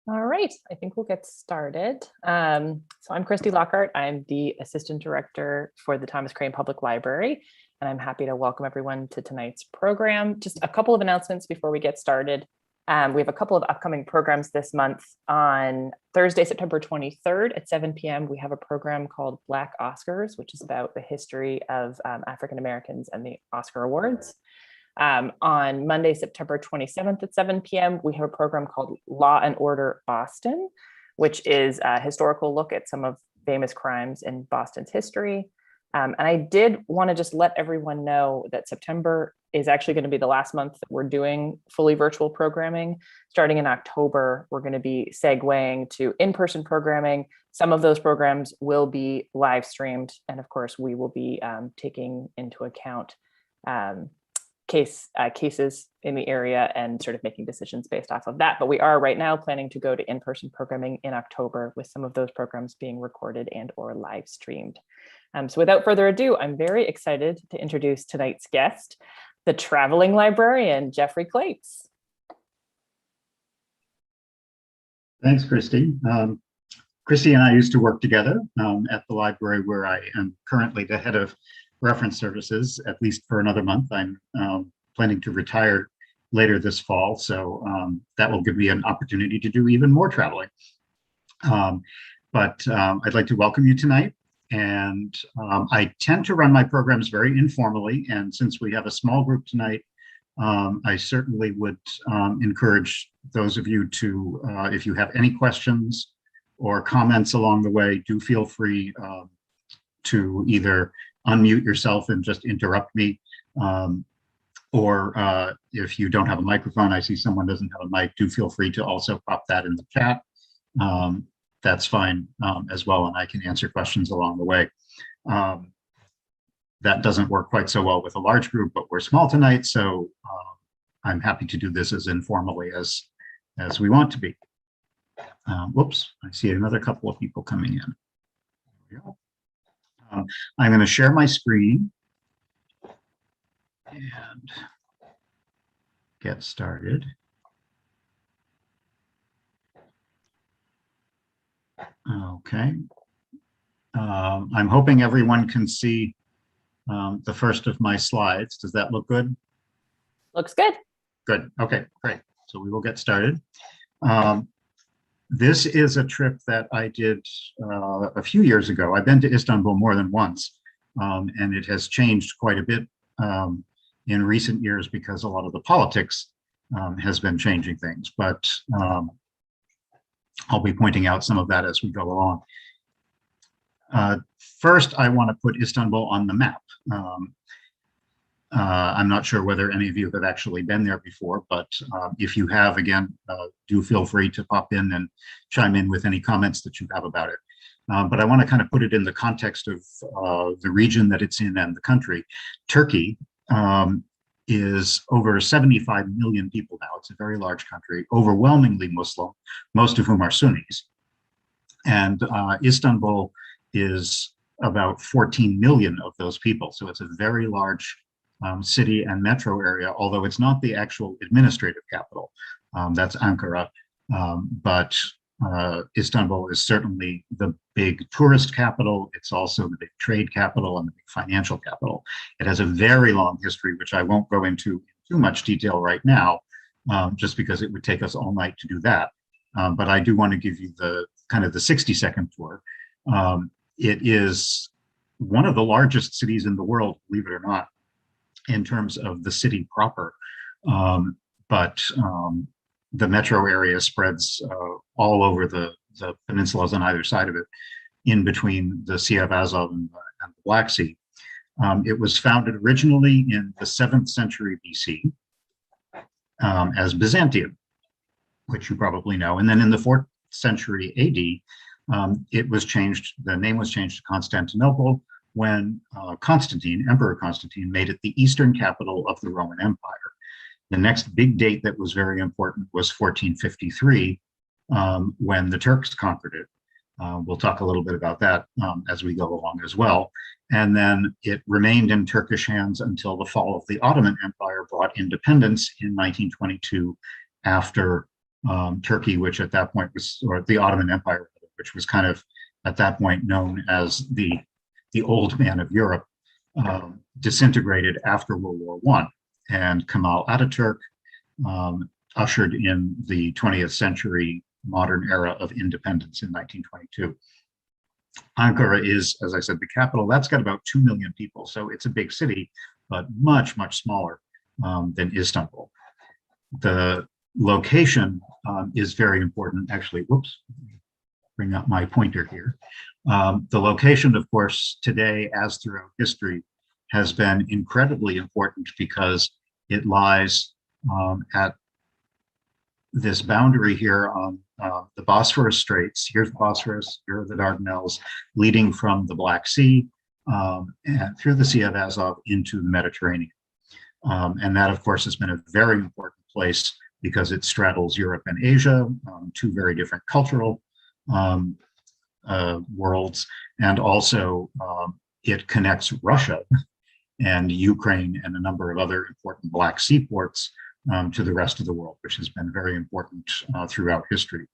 All right, I think we'll get started. So I'm Christy Lockhart. I'm the Assistant Director for the Thomas Crane Public Library, and I'm happy to welcome everyone to tonight's program. Just a couple of announcements before we get started. We have a couple of upcoming programs this month. On Thursday, September 23rd at 7 p.m., we have a program called Black Oscars, which is about the history of African Americans and the Oscar Awards. On Monday, September 27th at 7 p.m., we have a program called Law and Order Boston, which is a historical look at some of famous crimes in Boston's history. And I did want to just let everyone know that September is actually going to be the last month that we're doing fully virtual programming. Starting in October, we're going to be segueing to in-person programming. Some of those programs will be live streamed. And of course, we will be taking into account cases in the area and sort of making decisions based off of that. But we are right now planning to go to in-person programming in October, with some of those programs being recorded and or live streamed. So without further ado, I'm very excited to introduce tonight's guest, the traveling librarian, Jeffrey Clates. Thanks, Christy. Christy and I used to work together at the library, where I am currently the head of reference services, at least for another month. I'm planning to retire later this fall, so that will give me an opportunity to do even more traveling. But I'd like to welcome you tonight. And I tend to run my programs very informally. And since we have a small group tonight, I certainly would encourage those of you to, if you have any questions or comments along the way, do feel free to either unmute yourself and just interrupt me. Or if you don't have a microphone, I see someone doesn't have a mic, do feel free to also pop that in the chat. That's fine as well, and I can answer questions along the way. That doesn't work quite so well with a large group, but we're small tonight, so I'm happy to do this as informally as we want to be. Whoops, I see another couple of people coming in. There we go. I'm going to share my screen and get started. Okay. I'm hoping everyone can see the first of my slides. Does that look good? Looks good. Good. Okay, great. So we will get started. This is a trip that I did a few years ago. I've been to Istanbul more than once, and it has changed quite a bit in recent years because a lot of the politics has been changing things. But I'll be pointing out some of that as we go along. First, I want to put Istanbul on the map. I'm not sure whether any of you have actually been there before, but if you have, again, do feel free to pop in and chime in with any comments that you have about it. But I want to kind of put it in the context of the region that it's in and the country. Turkey is over 75 million people now. It's a very large country, overwhelmingly Muslim, most of whom are Sunnis. And Istanbul is about 14 million of those people. So it's a very large city and metro area, although it's not the actual administrative capital. That's Ankara. But Istanbul is certainly the big tourist capital. It's also the big trade capital and the big financial capital. It has a very long history, which I won't go into too much detail right now, just because it would take us all night to do that. But I do want to give you the kind of the 60-second tour. It is one of the largest cities in the world, believe it or not, in terms of the city proper. But the metro area spreads all over the peninsulas on either side of it, in between the Sea of Azov and the Black Sea. It was founded originally in the 7th century BC as Byzantium, which you probably know. And then in the 4th century AD, it was changed, the name was changed to Constantinople when Constantine, Emperor Constantine, made it the eastern capital of the Roman Empire. The next big date that was very important was 1453, when the Turks conquered it. We'll talk a little bit about that as we go along as well. And then it remained in Turkish hands until the fall of the Ottoman Empire brought independence in 1922 after Turkey, which at that point was, or the Ottoman Empire, which was kind of at that point known as the old man of Europe, disintegrated after World War I. And Kemal Ataturk ushered in the 20th century modern era of independence in 1922. Ankara is, as I said, the capital. That's got about 2 million people, so it's a big city, but much, much smaller than Istanbul. The location is very important. Actually, whoops, bring up my pointer here. The location, of course, today, as throughout history, has been incredibly important because it lies at this boundary here on the Bosphorus Straits. Here's the Bosphorus, here are the Dardanelles, leading from the Black Sea and through the Sea of Azov into the Mediterranean. And that, of course, has been a very important place because it straddles Europe and Asia, two very different cultural worlds, and also it connects Russia and Ukraine and a number of other important Black Sea ports to the rest of the world, which has been very important throughout history.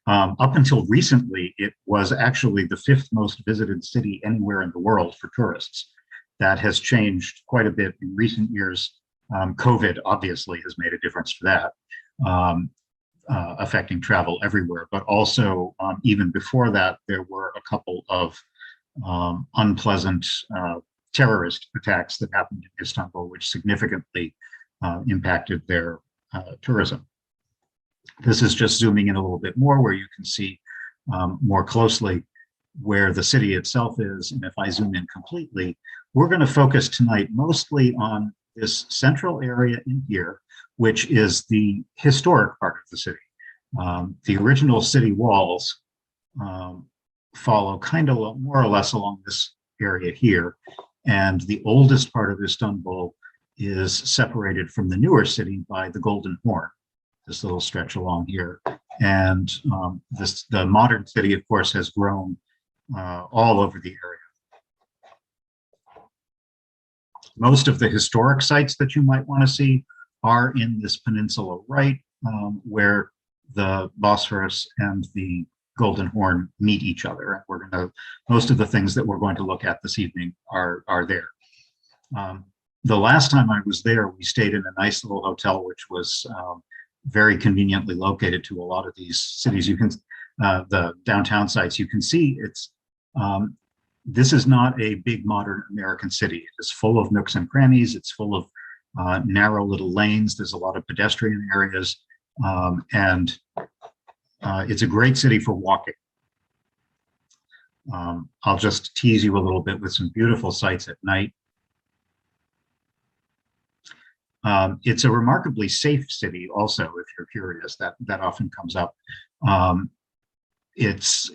Up until recently, it was actually the 5th most visited city anywhere in the world for tourists. That has changed quite a bit in recent years. COVID obviously has made a difference for that, affecting travel everywhere. But also, even before that, there were a couple of unpleasant terrorist attacks that happened in Istanbul, which significantly impacted their tourism. This is just zooming in a little bit more where you can see more closely where the city itself is. And if I zoom in completely, we're going to focus tonight mostly on this central area in here, which is the historic part of the city. The original city walls follow kind of more or less along this area here. And the oldest part of Istanbul is separated from the newer city by the Golden Horn, this little stretch along here. And the modern city, of course, has grown all over the area. Most of the historic sites that you might want to see are in this peninsula right, where the Bosphorus and the Golden Horn meet each other. And we're going to, most of the things that we're going to look at this evening are there. The last time I was there, we stayed in a nice little hotel, which was very conveniently located to a lot of these cities. You can, the downtown sites, you can see it's, this is not a big modern American city. It is full of nooks and crannies. It's full of narrow little lanes. There's a lot of pedestrian areas. And it's a great city for walking. I'll just tease you a little bit with some beautiful sights at night. It's a remarkably safe city also, if you're curious. That often comes up. It's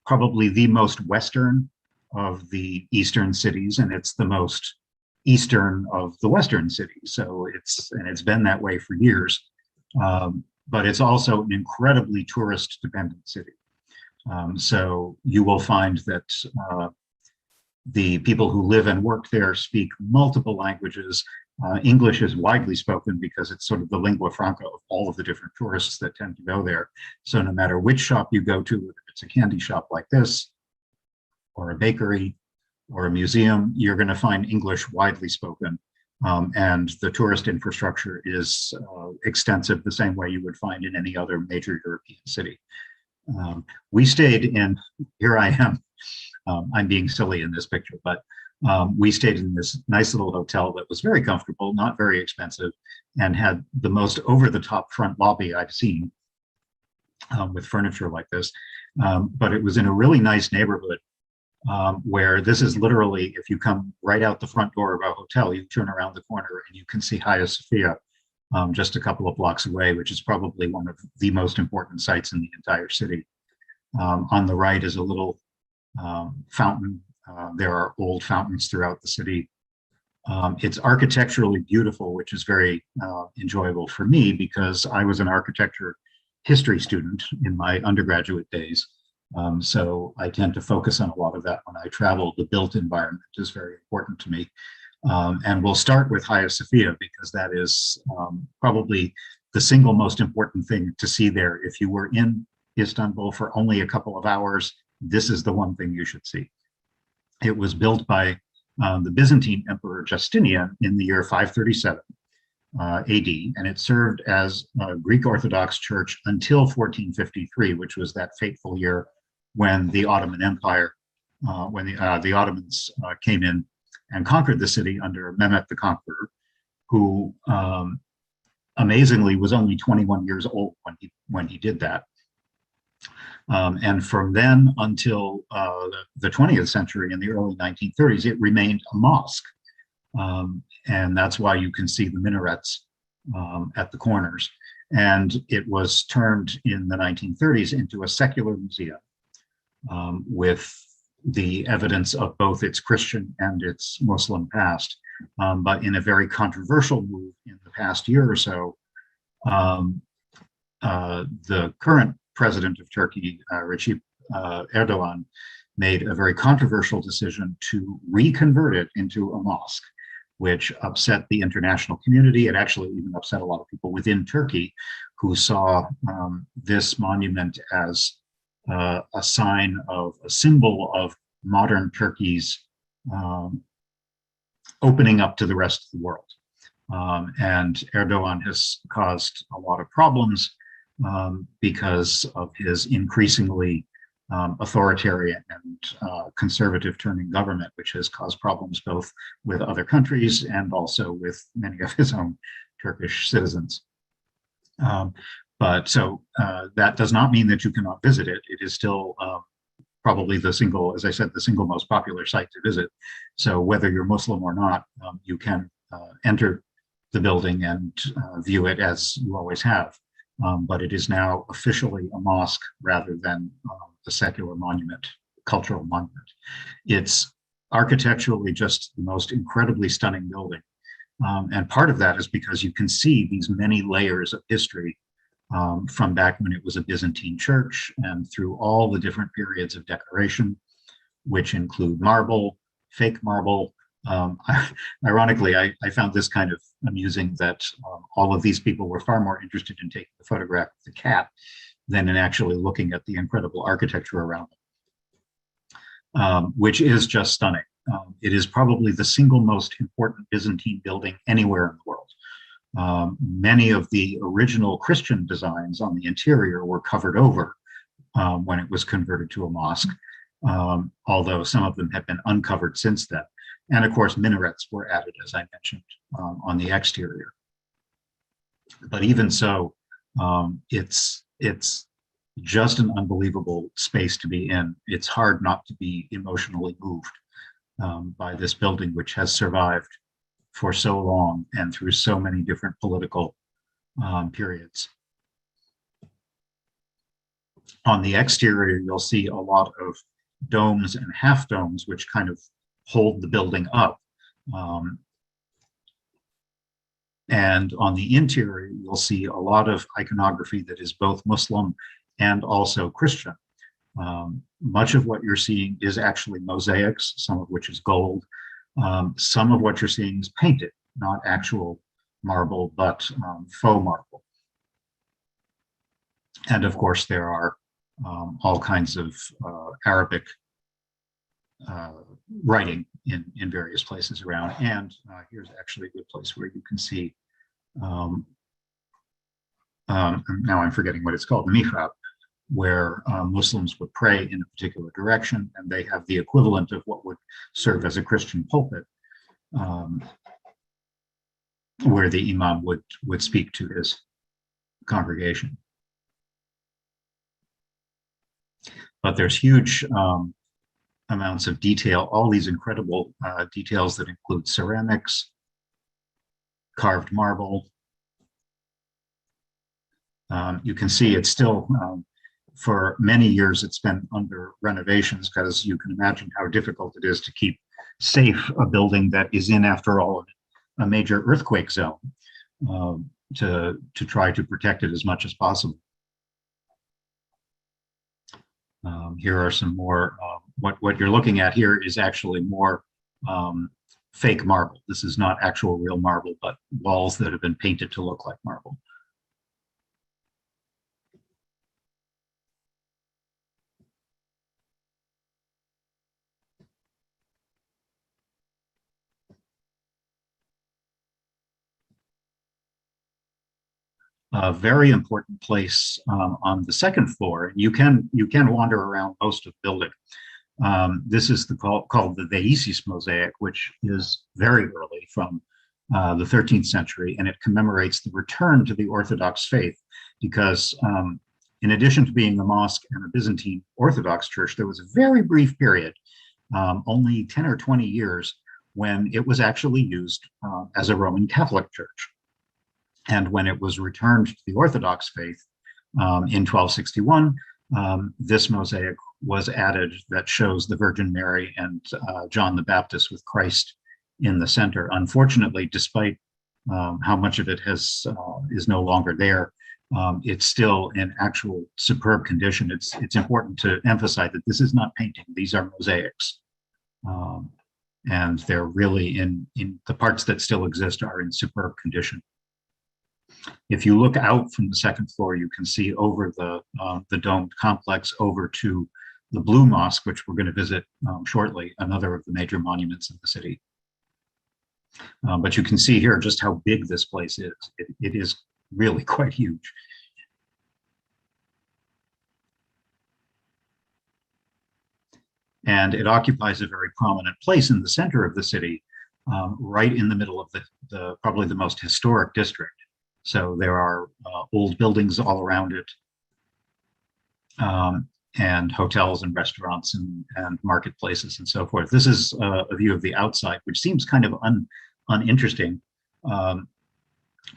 probably the most Western of the Eastern cities, and it's the most Eastern of the Western cities. So it's been that way for years. But it's also an incredibly tourist-dependent city. So you will find that the people who live and work there speak multiple languages. English is widely spoken because it's sort of the lingua franca of all of the different tourists that tend to go there. So no matter which shop you go to, whether it's a candy shop like this, or a bakery, or a museum, you're going to find English widely spoken. And the tourist infrastructure is extensive the same way you would find in any other major European city. We stayed in, here I am, I'm being silly in this picture, but we stayed in this nice little hotel that was very comfortable, not very expensive, and had the most over-the-top front lobby I've seen with furniture like this. But it was in a really nice neighborhood where this is literally, if you come right out the front door of our hotel, you turn around the corner and you can see Hagia Sophia just a couple of blocks away, which is probably one of the most important sites in the entire city. On the right is a little fountain. There are old fountains throughout the city. It's architecturally beautiful, which is very enjoyable for me because I was an architecture history student in my undergraduate days. So I tend to focus on a lot of that when I travel. The built environment is very important to me. And we'll start with Hagia Sophia because that is probably the single most important thing to see there. If you were in Istanbul for only a couple of hours, this is the one thing you should see. It was built by the Byzantine Emperor Justinian in the year 537 AD, and it served as a Greek Orthodox church until 1453, which was that fateful year when the Ottoman Empire, when the Ottomans came in and conquered the city under Mehmet the Conqueror, who amazingly was only 21 years old when he did that. And from then until the 20th century, in the early 1930s, it remained a mosque. And that's why you can see the minarets at the corners. And it was turned in the 1930s into a secular museum with the evidence of both its Christian and its Muslim past. But in a very controversial move in the past year or so, the current president of Turkey, Recep Erdogan, made a very controversial decision to reconvert it into a mosque, which upset the international community. It actually even upset a lot of people within Turkey who saw this monument as a sign of a symbol of modern Turkey's opening up to the rest of the world. And Erdogan has caused a lot of problems because of his increasingly authoritarian and conservative turning government, which has caused problems both with other countries and also with many of his own Turkish citizens. But so that does not mean that you cannot visit it. It is still probably the single, as I said, the single most popular site to visit. So whether you're Muslim or not, you can enter the building and view it as you always have. But it is now officially a mosque rather than a secular monument, cultural monument. It's architecturally just the most incredibly stunning building. And part of that is because you can see these many layers of history from back when it was a Byzantine church and through all the different periods of decoration, which include marble, fake marble. Ironically, I found this kind of amusing that all of these people were far more interested in taking the photograph of the cat than in actually looking at the incredible architecture around them, which is just stunning. It is probably the single most important Byzantine building anywhere in the world. Many of the original Christian designs on the interior were covered over when it was converted to a mosque, although some of them have been uncovered since then. And of course, minarets were added, as I mentioned, on the exterior. But even so, it's just an unbelievable space to be in. It's hard not to be emotionally moved by this building, which has survived for so long and through so many different political periods. On the exterior, you'll see a lot of domes and half domes, which kind of hold the building up. And on the interior, you'll see a lot of iconography that is both Muslim and also Christian. Much of what you're seeing is actually mosaics, some of which is gold. Some of what you're seeing is painted, not actual marble, but faux marble. And of course, there are all kinds of Arabic writing in various places around. And here's actually a good place where you can see, now I'm forgetting what it's called, the mihrab, where Muslims would pray in a particular direction, and they have the equivalent of what would serve as a Christian pulpit, where the imam would speak to his congregation. But there's huge amounts of detail, all these incredible details that include ceramics, carved marble. You can see it's still, for many years, it's been under renovations because you can imagine how difficult it is to keep safe a building that is in, after all, a major earthquake zone, to try to protect it as much as possible. Here are some more, what you're looking at here is actually more fake marble. This is not actual real marble, but walls that have been painted to look like marble. a very important place on the second floor. You can wander around most of the building. This is called the Vahisis Mosaic, which is very early from the 13th century, and it commemorates the return to the Orthodox faith because in addition to being a mosque and a Byzantine Orthodox church, there was a very brief period, only 10 or 20 years, when it was actually used as a Roman Catholic church. And when it was returned to the Orthodox faith in 1261, this mosaic was added that shows the Virgin Mary and John the Baptist with Christ in the center. Unfortunately, despite how much of it is no longer there, it's still in actual superb condition. It's important to emphasize that this is not painting; these are mosaics, and they're really in the parts that still exist are in superb condition. If you look out from the second floor, you can see over the domed complex over to the Blue Mosque, which we're going to visit shortly, another of the major monuments in the city. But you can see here just how big this place is. It is really quite huge. And it occupies a very prominent place in the center of the city, right in the middle of the probably the most historic district. So there are old buildings all around it, and hotels and restaurants and marketplaces and so forth. This is a view of the outside, which seems kind of uninteresting.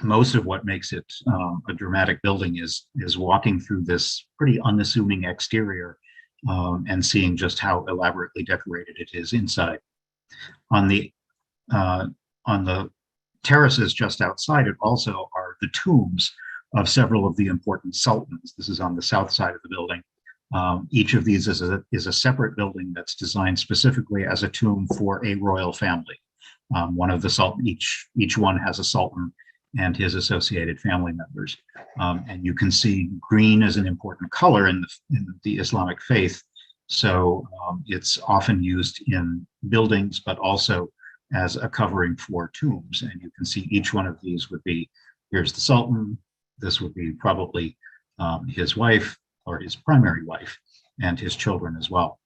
Most of what makes it a dramatic building is walking through this pretty unassuming exterior and seeing just how elaborately decorated it is inside. On the terraces just outside it also are the tombs of several of the important sultans. This is on the south side of the building. Each of these is a separate building that's designed specifically as a tomb for a royal family. One of the sultan, each one has a sultan and his associated family members. And you can see green is an important color in the Islamic faith. So it's often used in buildings, but also as a covering for tombs. And you can see each one of these would be, here's the Sultan, this would be probably his wife or his primary wife and his children as well.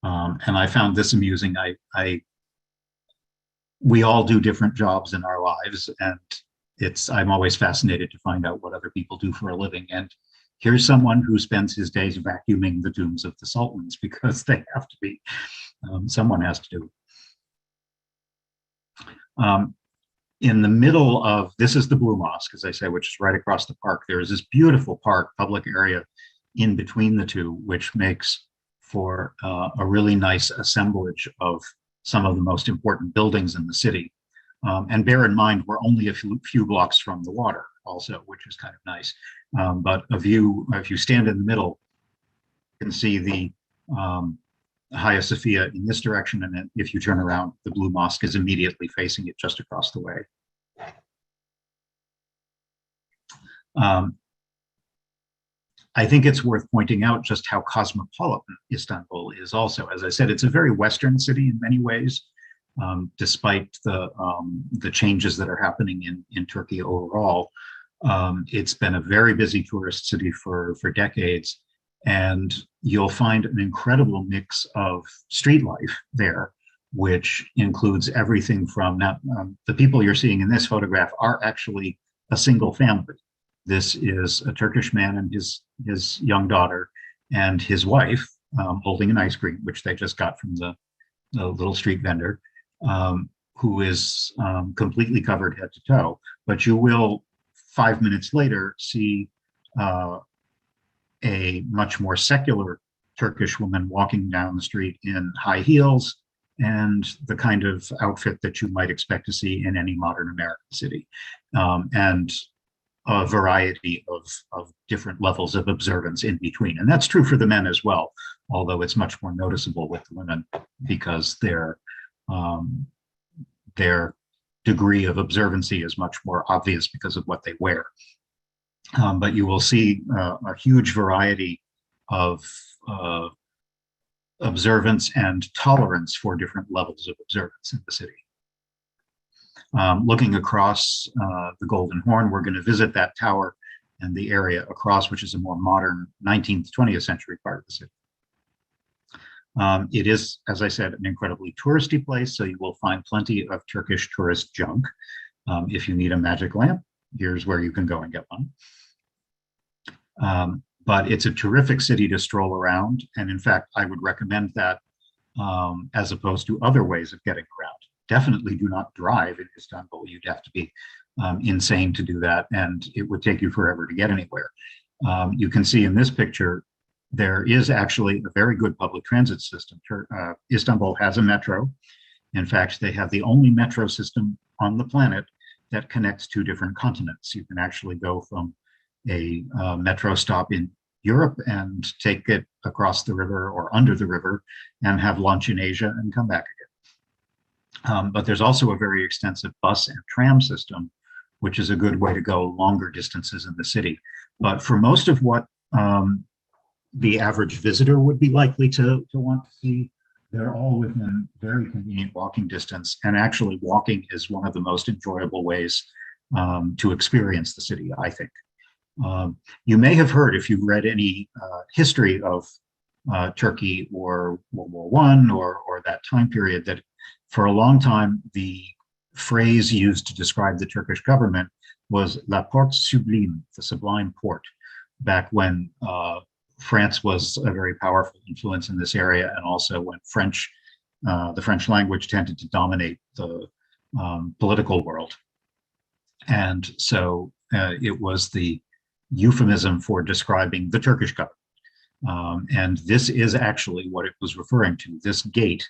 And I found this amusing. We all do different jobs in our lives, and I'm always fascinated to find out what other people do for a living. And here's someone who spends his days vacuuming the tombs of the sultans because they have to be. Someone has to do it. In the middle of, this is the Blue Mosque, as I say, which is right across the park. There is this beautiful park, public area in between the two, which makes for a really nice assemblage of some of the most important buildings in the city. And bear in mind, we're only a few blocks from the water also, which is kind of nice. But if you stand in the middle, you can see the Hagia Sophia in this direction, and then if you turn around, the Blue Mosque is immediately facing it just across the way. I think it's worth pointing out just how cosmopolitan Istanbul is also. As I said, it's a very Western city in many ways, despite the changes that are happening in Turkey overall. It's been a very busy tourist city for decades, and you'll find an incredible mix of street life there, which includes everything from the people you're seeing in this photograph are actually a single family. This is a Turkish man and his young daughter and his wife holding an ice cream, which they just got from the little street vendor, who is completely covered head to toe. But you will 5 minutes later see a much more secular Turkish woman walking down the street in high heels and the kind of outfit that you might expect to see in any modern American city, and a variety of different levels of observance in between. And that's true for the men as well, although it's much more noticeable with the women because their degree of observancy is much more obvious because of what they wear. But you will see a huge variety of observance and tolerance for different levels of observance in the city. Looking across the Golden Horn, we're going to visit that tower and the area across, which is a more modern 19th, 20th century part of the city. It is, as I said, an incredibly touristy place, so you will find plenty of Turkish tourist junk. If you need a magic lamp, here's where you can go and get one. But it's a terrific city to stroll around. And in fact, I would recommend that as opposed to other ways of getting around. Definitely do not drive in Istanbul. You'd have to be insane to do that, and it would take you forever to get anywhere. You can see in this picture, there is actually a very good public transit system. Istanbul has a metro. In fact, they have the only metro system on the planet that connects two different continents. You can actually go from a metro stop in Europe and take it across the river or under the river and have lunch in Asia and come back again. But there's also a very extensive bus and tram system, which is a good way to go longer distances in the city. But for most of what the average visitor would be likely to want to see, they're all within very convenient walking distance. And actually walking is one of the most enjoyable ways to experience the city, I think. You may have heard, if you've read any history of Turkey or World War I or that time period, that for a long time, the phrase used to describe the Turkish government was La Porte Sublime, the sublime port, back when France was a very powerful influence in this area, and also when the French language tended to dominate the political world. And so it was the euphemism for describing the Turkish government. And this is actually what it was referring to. This gate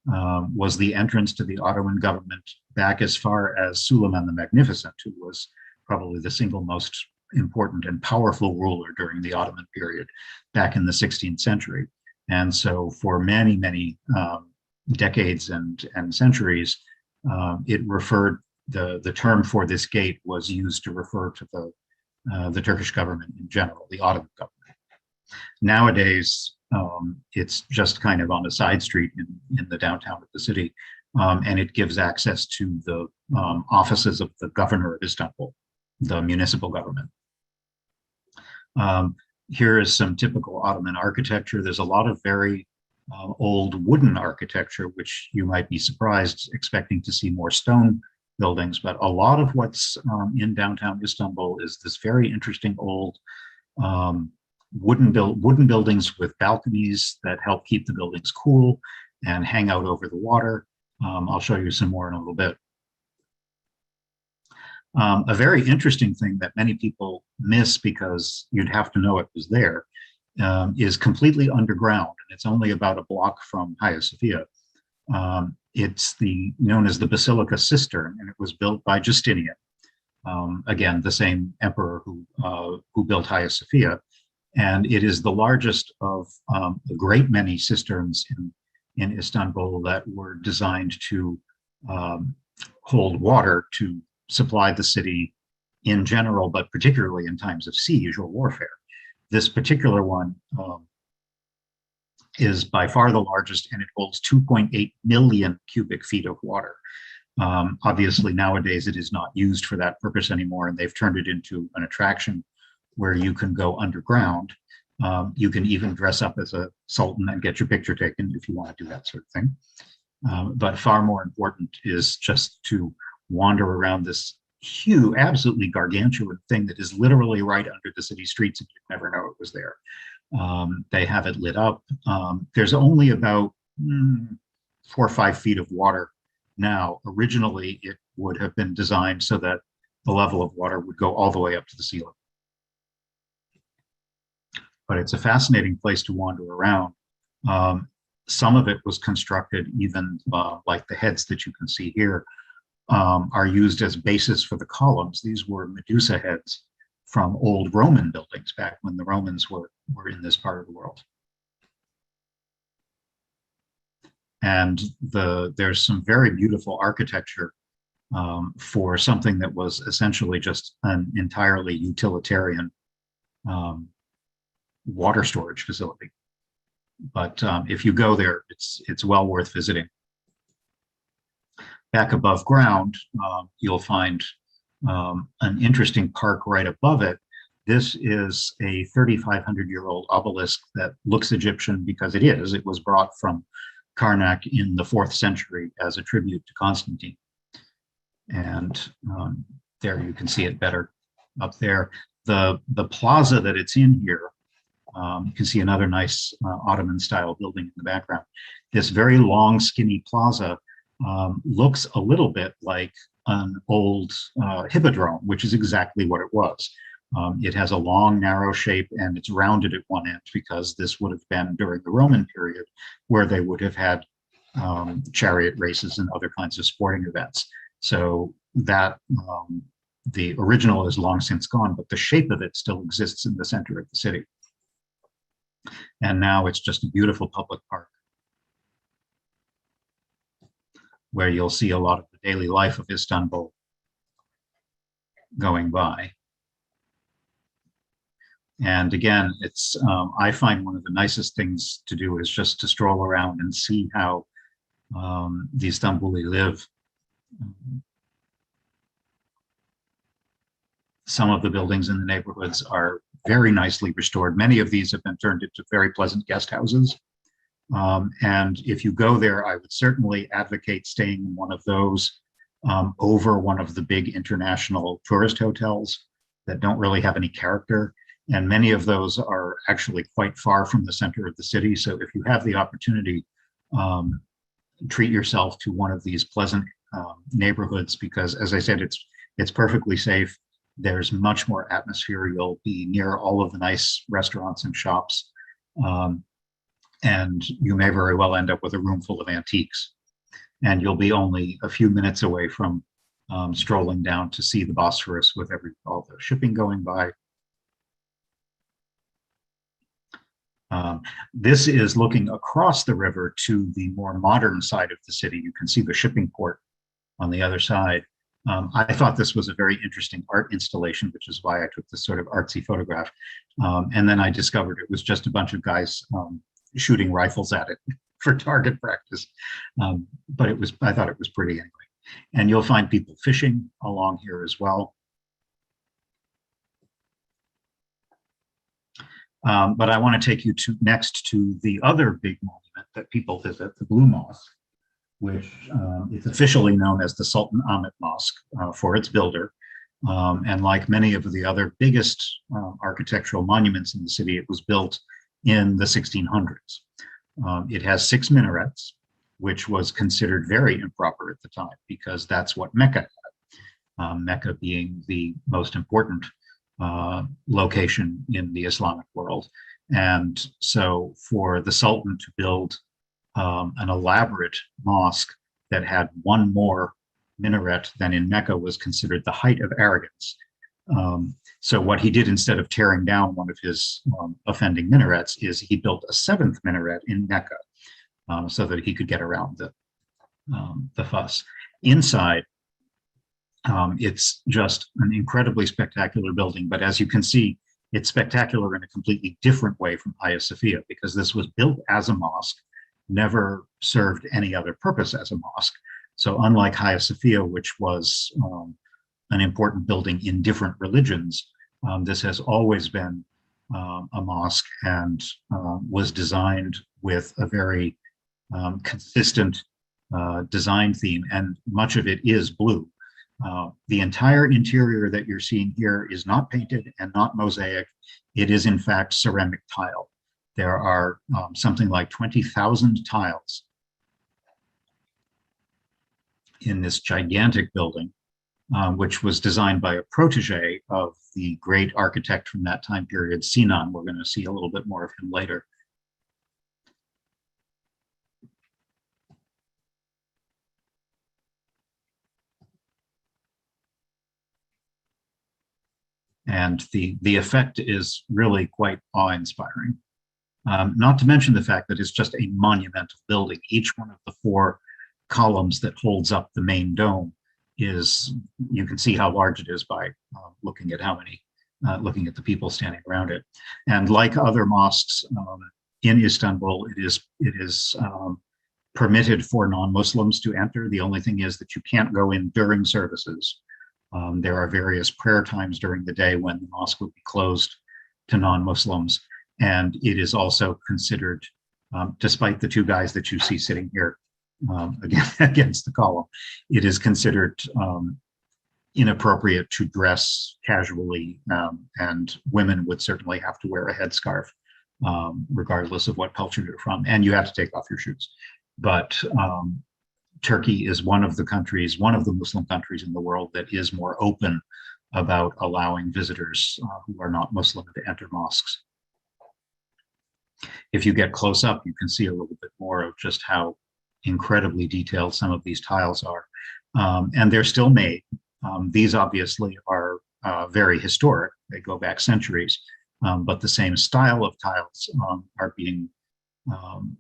was the entrance to the Ottoman government back as far as Suleiman the Magnificent, who was probably the single most important and powerful ruler during the Ottoman period back in the 16th century. And so for many, many decades and centuries, it referred, the term for this gate was used to refer to the Turkish government in general, the Ottoman government. Nowadays, it's just kind of on a side street in the downtown of the city, and it gives access to the offices of the governor of Istanbul, the municipal government. Here is some typical Ottoman architecture. There's a lot of very old wooden architecture, which you might be surprised expecting to see more stone buildings, but a lot of what's in downtown Istanbul is this very interesting old wooden buildings with balconies that help keep the buildings cool and hang out over the water. I'll show you some more in a little bit. A very interesting thing that many people miss because you'd have to know it was there is completely underground, and it's only about a block from Hagia Sophia. It's known as the Basilica Sister, and it was built by Justinian, again, the same emperor who built Hagia Sophia. And it is the largest of a great many cisterns in Istanbul that were designed to hold water to supply the city in general, but particularly in times of siege or warfare. This particular one is by far the largest, and it holds 2.8 million cubic feet of water. Obviously, nowadays it is not used for that purpose anymore, and they've turned it into an attraction where you can go underground. You can even dress up as a sultan and get your picture taken if you want to do that sort of thing. But far more important is just to wander around this huge, absolutely gargantuan thing that is literally right under the city streets, and you'd never know it was there. They have it lit up. There's only about 4 or 5 feet of water now. Originally, it would have been designed so that the level of water would go all the way up to the ceiling. But it's a fascinating place to wander around. Some of it was constructed even like the heads that you can see here are used as bases for the columns. These were Medusa heads from old Roman buildings back when the Romans were in this part of the world. And there's some very beautiful architecture for something that was essentially just an entirely utilitarian water storage facility. But if you go there, it's well worth visiting. Back above ground, you'll find an interesting park right above it. This is a 3,500-year-old obelisk that looks Egyptian because it is. It was brought from Karnak in the 4th century as a tribute to Constantine. And there you can see it better up there. The plaza that it's in here, you can see another nice Ottoman style building in the background. This very long, skinny plaza looks a little bit like an old hippodrome, which is exactly what it was. It has a long, narrow shape, and it's rounded at one end because this would have been during the Roman period where they would have had chariot races and other kinds of sporting events. So that the original is long since gone, but the shape of it still exists in the center of the city. And now it's just a beautiful public park where you'll see a lot of the daily life of Istanbul going by. And again, it's I find one of the nicest things to do is just to stroll around and see how the Istanbuli live. Some of the buildings in the neighborhoods are very nicely restored. Many of these have been turned into very pleasant guest houses. And if you go there, I would certainly advocate staying in one of those over one of the big international tourist hotels that don't really have any character. And many of those are actually quite far from the center of the city. So if you have the opportunity, treat yourself to one of these pleasant neighborhoods, because as I said, it's perfectly safe. There's much more atmosphere. You'll be near all of the nice restaurants and shops. And you may very well end up with a room full of antiques. And you'll be only a few minutes away from strolling down to see the Bosphorus with all the shipping going by. This is looking across the river to the more modern side of the city. You can see the shipping port on the other side. I thought this was a very interesting art installation, which is why I took this sort of artsy photograph. And then I discovered it was just a bunch of guys shooting rifles at it for target practice. But I thought it was pretty anyway. And you'll find people fishing along here as well. But I want to take you next to the other big monument that people visit, the Blue Mosque, which is officially known as the Sultan Ahmet Mosque for its builder. And like many of the other biggest architectural monuments in the city, it was built in the 1600s. It has 6 minarets, which was considered very improper at the time because that's what Mecca had, Mecca being the most important location in the Islamic world. And so for the Sultan to build an elaborate mosque that had one more minaret than in Mecca was considered the height of arrogance. So what he did instead of tearing down one of his offending minarets is he built a 7th minaret in Mecca so that he could get around the fuss. Inside, it's just an incredibly spectacular building, but as you can see, it's spectacular in a completely different way from Hagia Sophia because this was built as a mosque, never served any other purpose as a mosque. So unlike Hagia Sophia, which was an important building in different religions, this has always been a mosque and was designed with a very consistent design theme, and much of it is blue. The entire interior that you're seeing here is not painted and not mosaic. It is in fact ceramic tile. There are something like 20,000 tiles in this gigantic building, which was designed by a protege of the great architect from that time period, Sinan. We're going to see a little bit more of him later. And the effect is really quite awe-inspiring. Not to mention the fact that it's just a monumental building. Each one of the 4 columns that holds up the main dome is, you can see how large it is by looking at how many, looking at the people standing around it. And like other mosques in Istanbul, it is permitted for non-Muslims to enter. The only thing is that you can't go in during services. There are various prayer times during the day when the mosque would be closed to non-Muslims. And it is also considered, despite the two guys that you see sitting here against the column, it is considered inappropriate to dress casually, and women would certainly have to wear a headscarf, regardless of what culture you're from, and you have to take off your shoes. But Turkey is one of the countries, one of the Muslim countries in the world that is more open about allowing visitors who are not Muslim to enter mosques. If you get close up, you can see a little bit more of just how incredibly detailed some of these tiles are. And they're still made. These obviously are very historic. They go back centuries, but the same style of tiles are being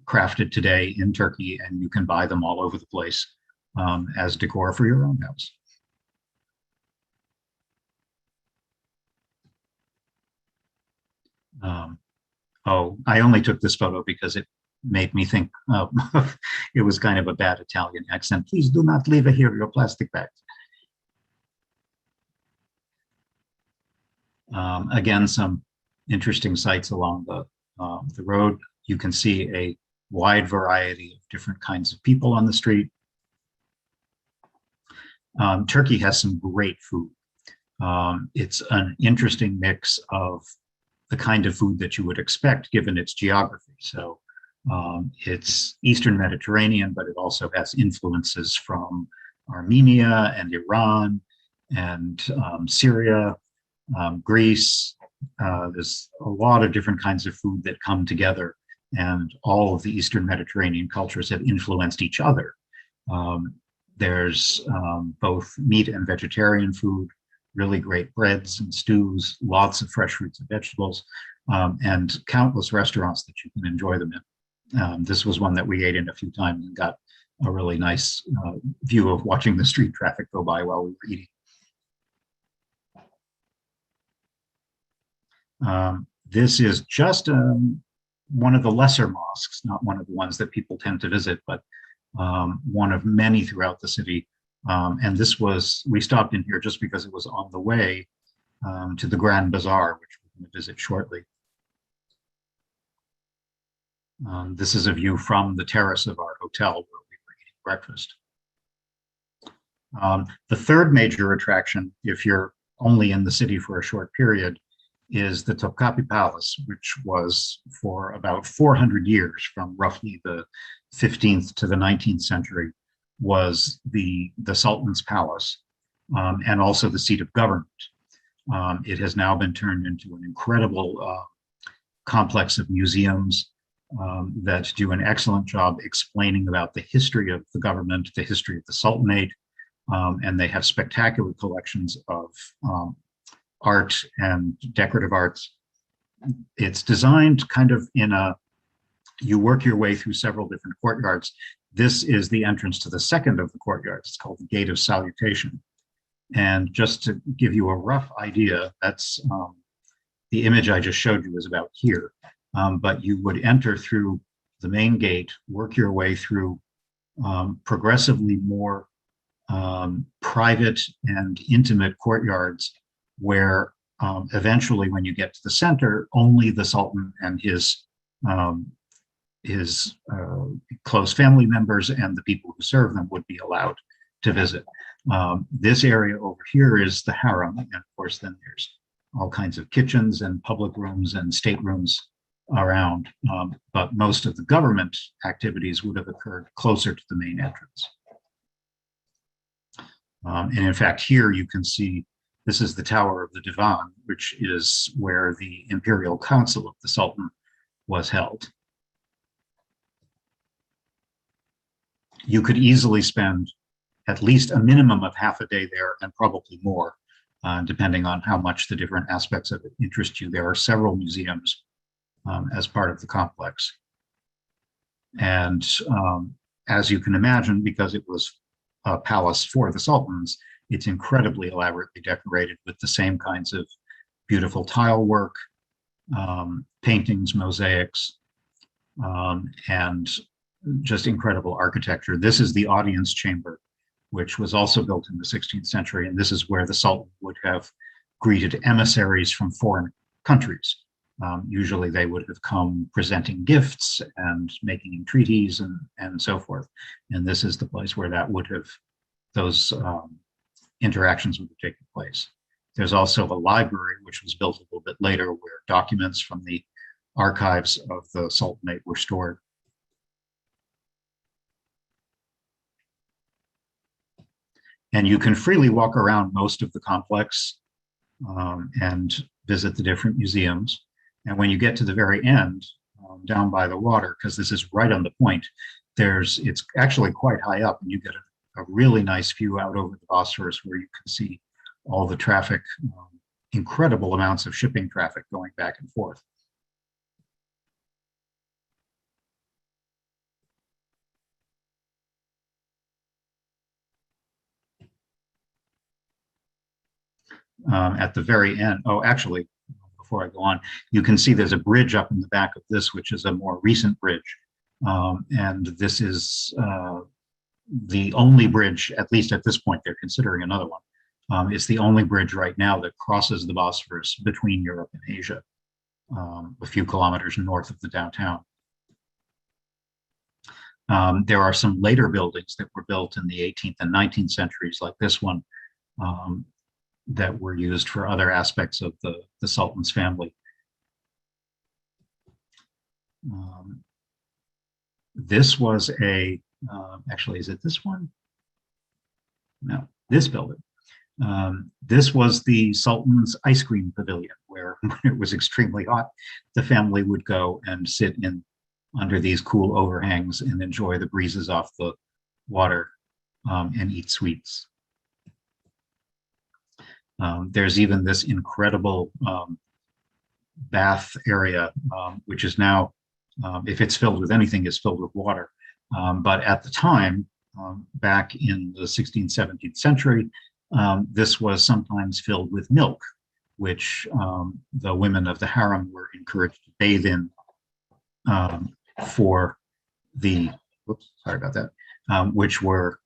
crafted today in Turkey, and you can buy them all over the place as decor for your own house. Oh, I only took this photo because it made me think it was kind of a bad Italian accent. Please do not leave here your plastic bags. Again, some interesting sights along the road. You can see a wide variety of different kinds of people on the street. Turkey has some great food. It's an interesting mix of the kind of food that you would expect given its geography. So it's Eastern Mediterranean, but it also has influences from Armenia and Iran and Syria, Greece. There's a lot of different kinds of food that come together, and all of the Eastern Mediterranean cultures have influenced each other. There's both meat and vegetarian food, really great breads and stews, lots of fresh fruits and vegetables, and countless restaurants that you can enjoy them in. This was one that we ate in a few times and got a really nice view of watching the street traffic go by while we were eating. This is just one of the lesser mosques, not one of the ones that people tend to visit, but one of many throughout the city. And this was, we stopped in here just because it was on the way to the Grand Bazaar, which we're going to visit shortly. This is a view from the terrace of our hotel where we were eating breakfast. The third major attraction, if you're only in the city for a short period, is the Topkapi Palace, which was for about 400 years, from roughly the 15th to the 19th century, was the Sultan's palace, and also the seat of government. It has now been turned into an incredible complex of museums that do an excellent job explaining about the history of the government, the history of the Sultanate, and they have spectacular collections of art and decorative arts. It's designed kind of in a, you work your way through several different courtyards. This is the entrance to the second of the courtyards. It's called the Gate of Salutation. And just to give you a rough idea, that's the image I just showed you is about here. But you would enter through the main gate, work your way through progressively more private and intimate courtyards, where eventually, when you get to the center, only the Sultan and his close family members and the people who serve them would be allowed to visit. This area over here is the Harem, and of course then there's all kinds of kitchens and public rooms and staterooms around, but most of the government activities would have occurred closer to the main entrance. And in fact, here you can see this is the Tower of the Devon, which is where the Imperial Council of the Sultan was held. You could easily spend at least a minimum of half a day there, and probably more, depending on how much the different aspects of it interest you. There are several museums as part of the complex. And as you can imagine, because it was a palace for the sultans, it's incredibly elaborately decorated with the same kinds of beautiful tile work, paintings, mosaics, and just incredible architecture. This is the audience chamber, which was also built in the 16th century. And this is where the Sultan would have greeted emissaries from foreign countries. Usually they would have come presenting gifts and making entreaties and so forth. And this is the place where that would have, those interactions would have taken place. There's also a library, which was built a little bit later, where documents from the archives of the Sultanate were stored. And you can freely walk around most of the complex and visit the different museums. And when you get to the very end, down by the water, because this is right on the point, it's actually quite high up, and you get a really nice view out over the Bosphorus, where you can see all the traffic, incredible amounts of shipping traffic going back and forth. At the very end, oh, actually, before I go on, you can see there's a bridge up in the back of this, which is a more recent bridge. And this is the only bridge, at least at this point, they're considering another one. It's the only bridge right now that crosses the Bosphorus between Europe and Asia, a few kilometers north of the downtown. There are some later buildings that were built in the 18th and 19th centuries, like this one, that were used for other aspects of the Sultan's family. This was actually, is it this one? No, this building. This was the Sultan's ice cream pavilion, where when it was extremely hot, the family would go and sit under these cool overhangs and enjoy the breezes off the water and eat sweets. There's even this incredible bath area, which is now, if it's filled with anything, is filled with water. But at the time, back in the 16th, 17th century, this was sometimes filled with milk, which the women of the harem were encouraged to bathe in for the, oops, sorry about that, which were,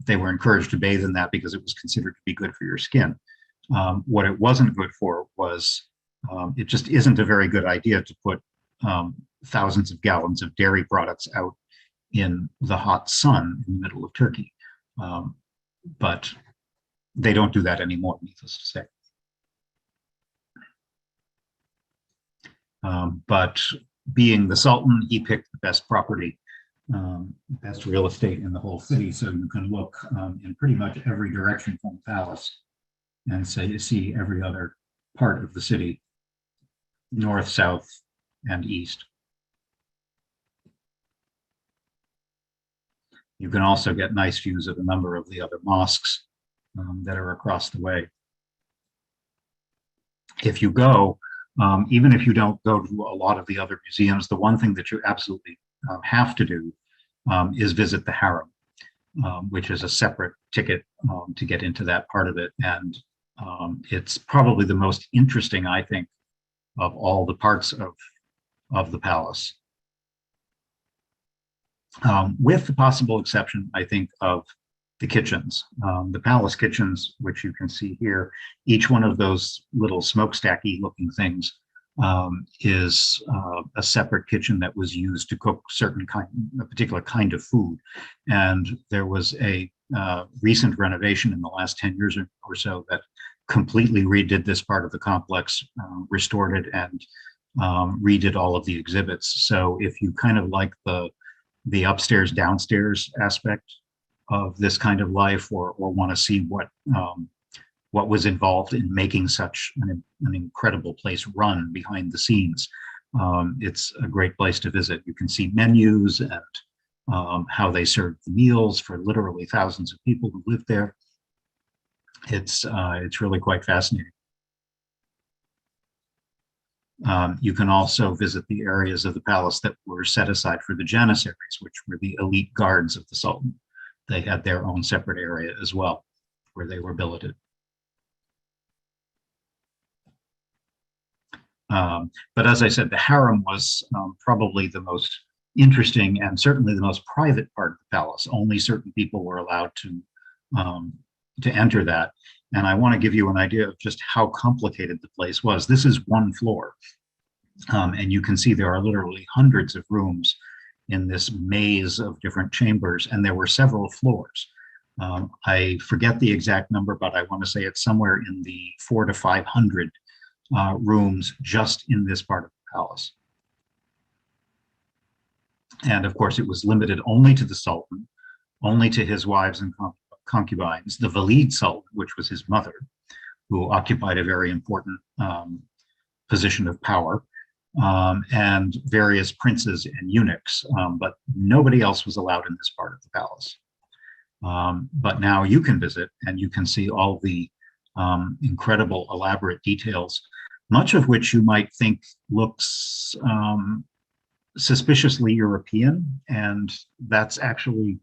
they were encouraged to bathe in that because it was considered to be good for your skin. What it wasn't good for was, it just isn't a very good idea to put thousands of gallons of dairy products out in the hot sun in the middle of Turkey. But they don't do that anymore, needless to say. But being the Sultan, he picked the best property, best real estate in the whole city. So you can look in pretty much every direction from the palace and see every other part of the city, north, south, and east. You can also get nice views of a number of the other mosques that are across the way. If you go, even if you don't go to a lot of the other museums, the one thing that you absolutely have to do is visit the Harem, which is a separate ticket to get into that part of it. And it's probably the most interesting, I think, of all the parts of the palace. With the possible exception, I think, of the kitchens. The palace kitchens, which you can see here, each one of those little smokestacky looking things is a separate kitchen that was used to cook a particular kind of food. And there was a recent renovation in the last 10 years or so that completely redid this part of the complex, restored it, and redid all of the exhibits. So if you kind of like the upstairs downstairs aspect of this kind of life, or want to see what was involved in making such an incredible place run behind the scenes, it's a great place to visit. You can see menus and how they serve the meals for literally thousands of people who live there. It's really quite fascinating. You can also visit the areas of the palace that were set aside for the Janissaries, which were the elite guards of the Sultan. They had their own separate area as well, where they were billeted. But as I said, the harem was probably the most interesting and certainly the most private part of the palace. Only certain people were allowed to enter that. And I want to give you an idea of just how complicated the place was. This is one floor. And you can see there are literally hundreds of rooms in this maze of different chambers, and there were several floors. I forget the exact number, but I want to say it's somewhere in the 400 to 500 rooms just in this part of the palace. And of course, it was limited only to the Sultan, only to his wives and concubines, the Valid Sultan, which was his mother, who occupied a very important position of power, and various princes and eunuchs, but nobody else was allowed in this part of the palace. But now you can visit and you can see all the incredible, elaborate details, much of which you might think looks suspiciously European, and that's actually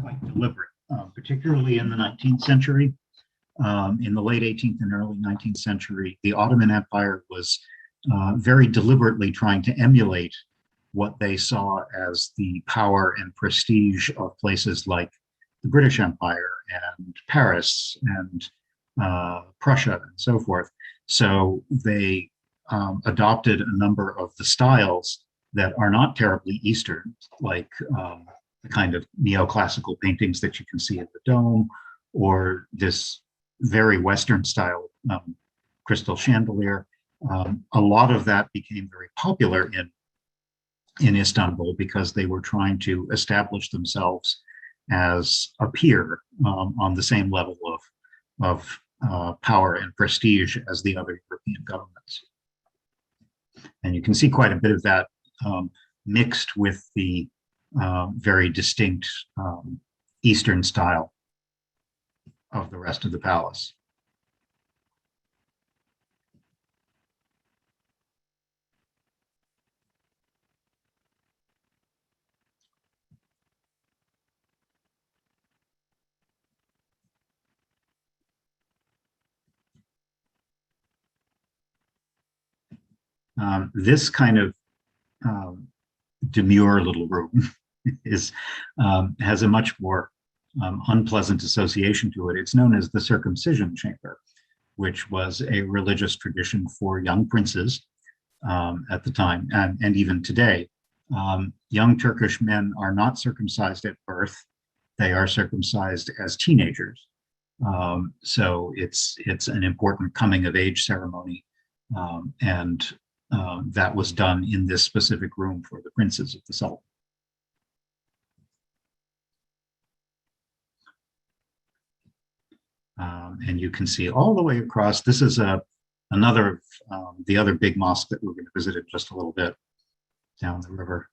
quite deliberate, particularly in the 19th century. In the late 18th and early 19th century, the Ottoman Empire was very deliberately trying to emulate what they saw as the power and prestige of places like the British Empire and Paris and Prussia and so forth. So they adopted a number of the styles that are not terribly Eastern, like the kind of neoclassical paintings that you can see at the Dome, or this very Western style crystal chandelier. A lot of that became very popular in Istanbul because they were trying to establish themselves as a peer on the same level of power and prestige as the other European governments. And you can see quite a bit of that mixed with the very distinct Eastern style of the rest of the palace. This kind of demure little room has a much more unpleasant association to it. It's known as the Circumcision Chamber, which was a religious tradition for young princes at the time, and even today. Young Turkish men are not circumcised at birth. They are circumcised as teenagers. So it's an important coming of age ceremony, and that was done in this specific room for the princes of the Sultan. And you can see all the way across. This is another the other big mosque that we're going to visit in just a little bit down the river.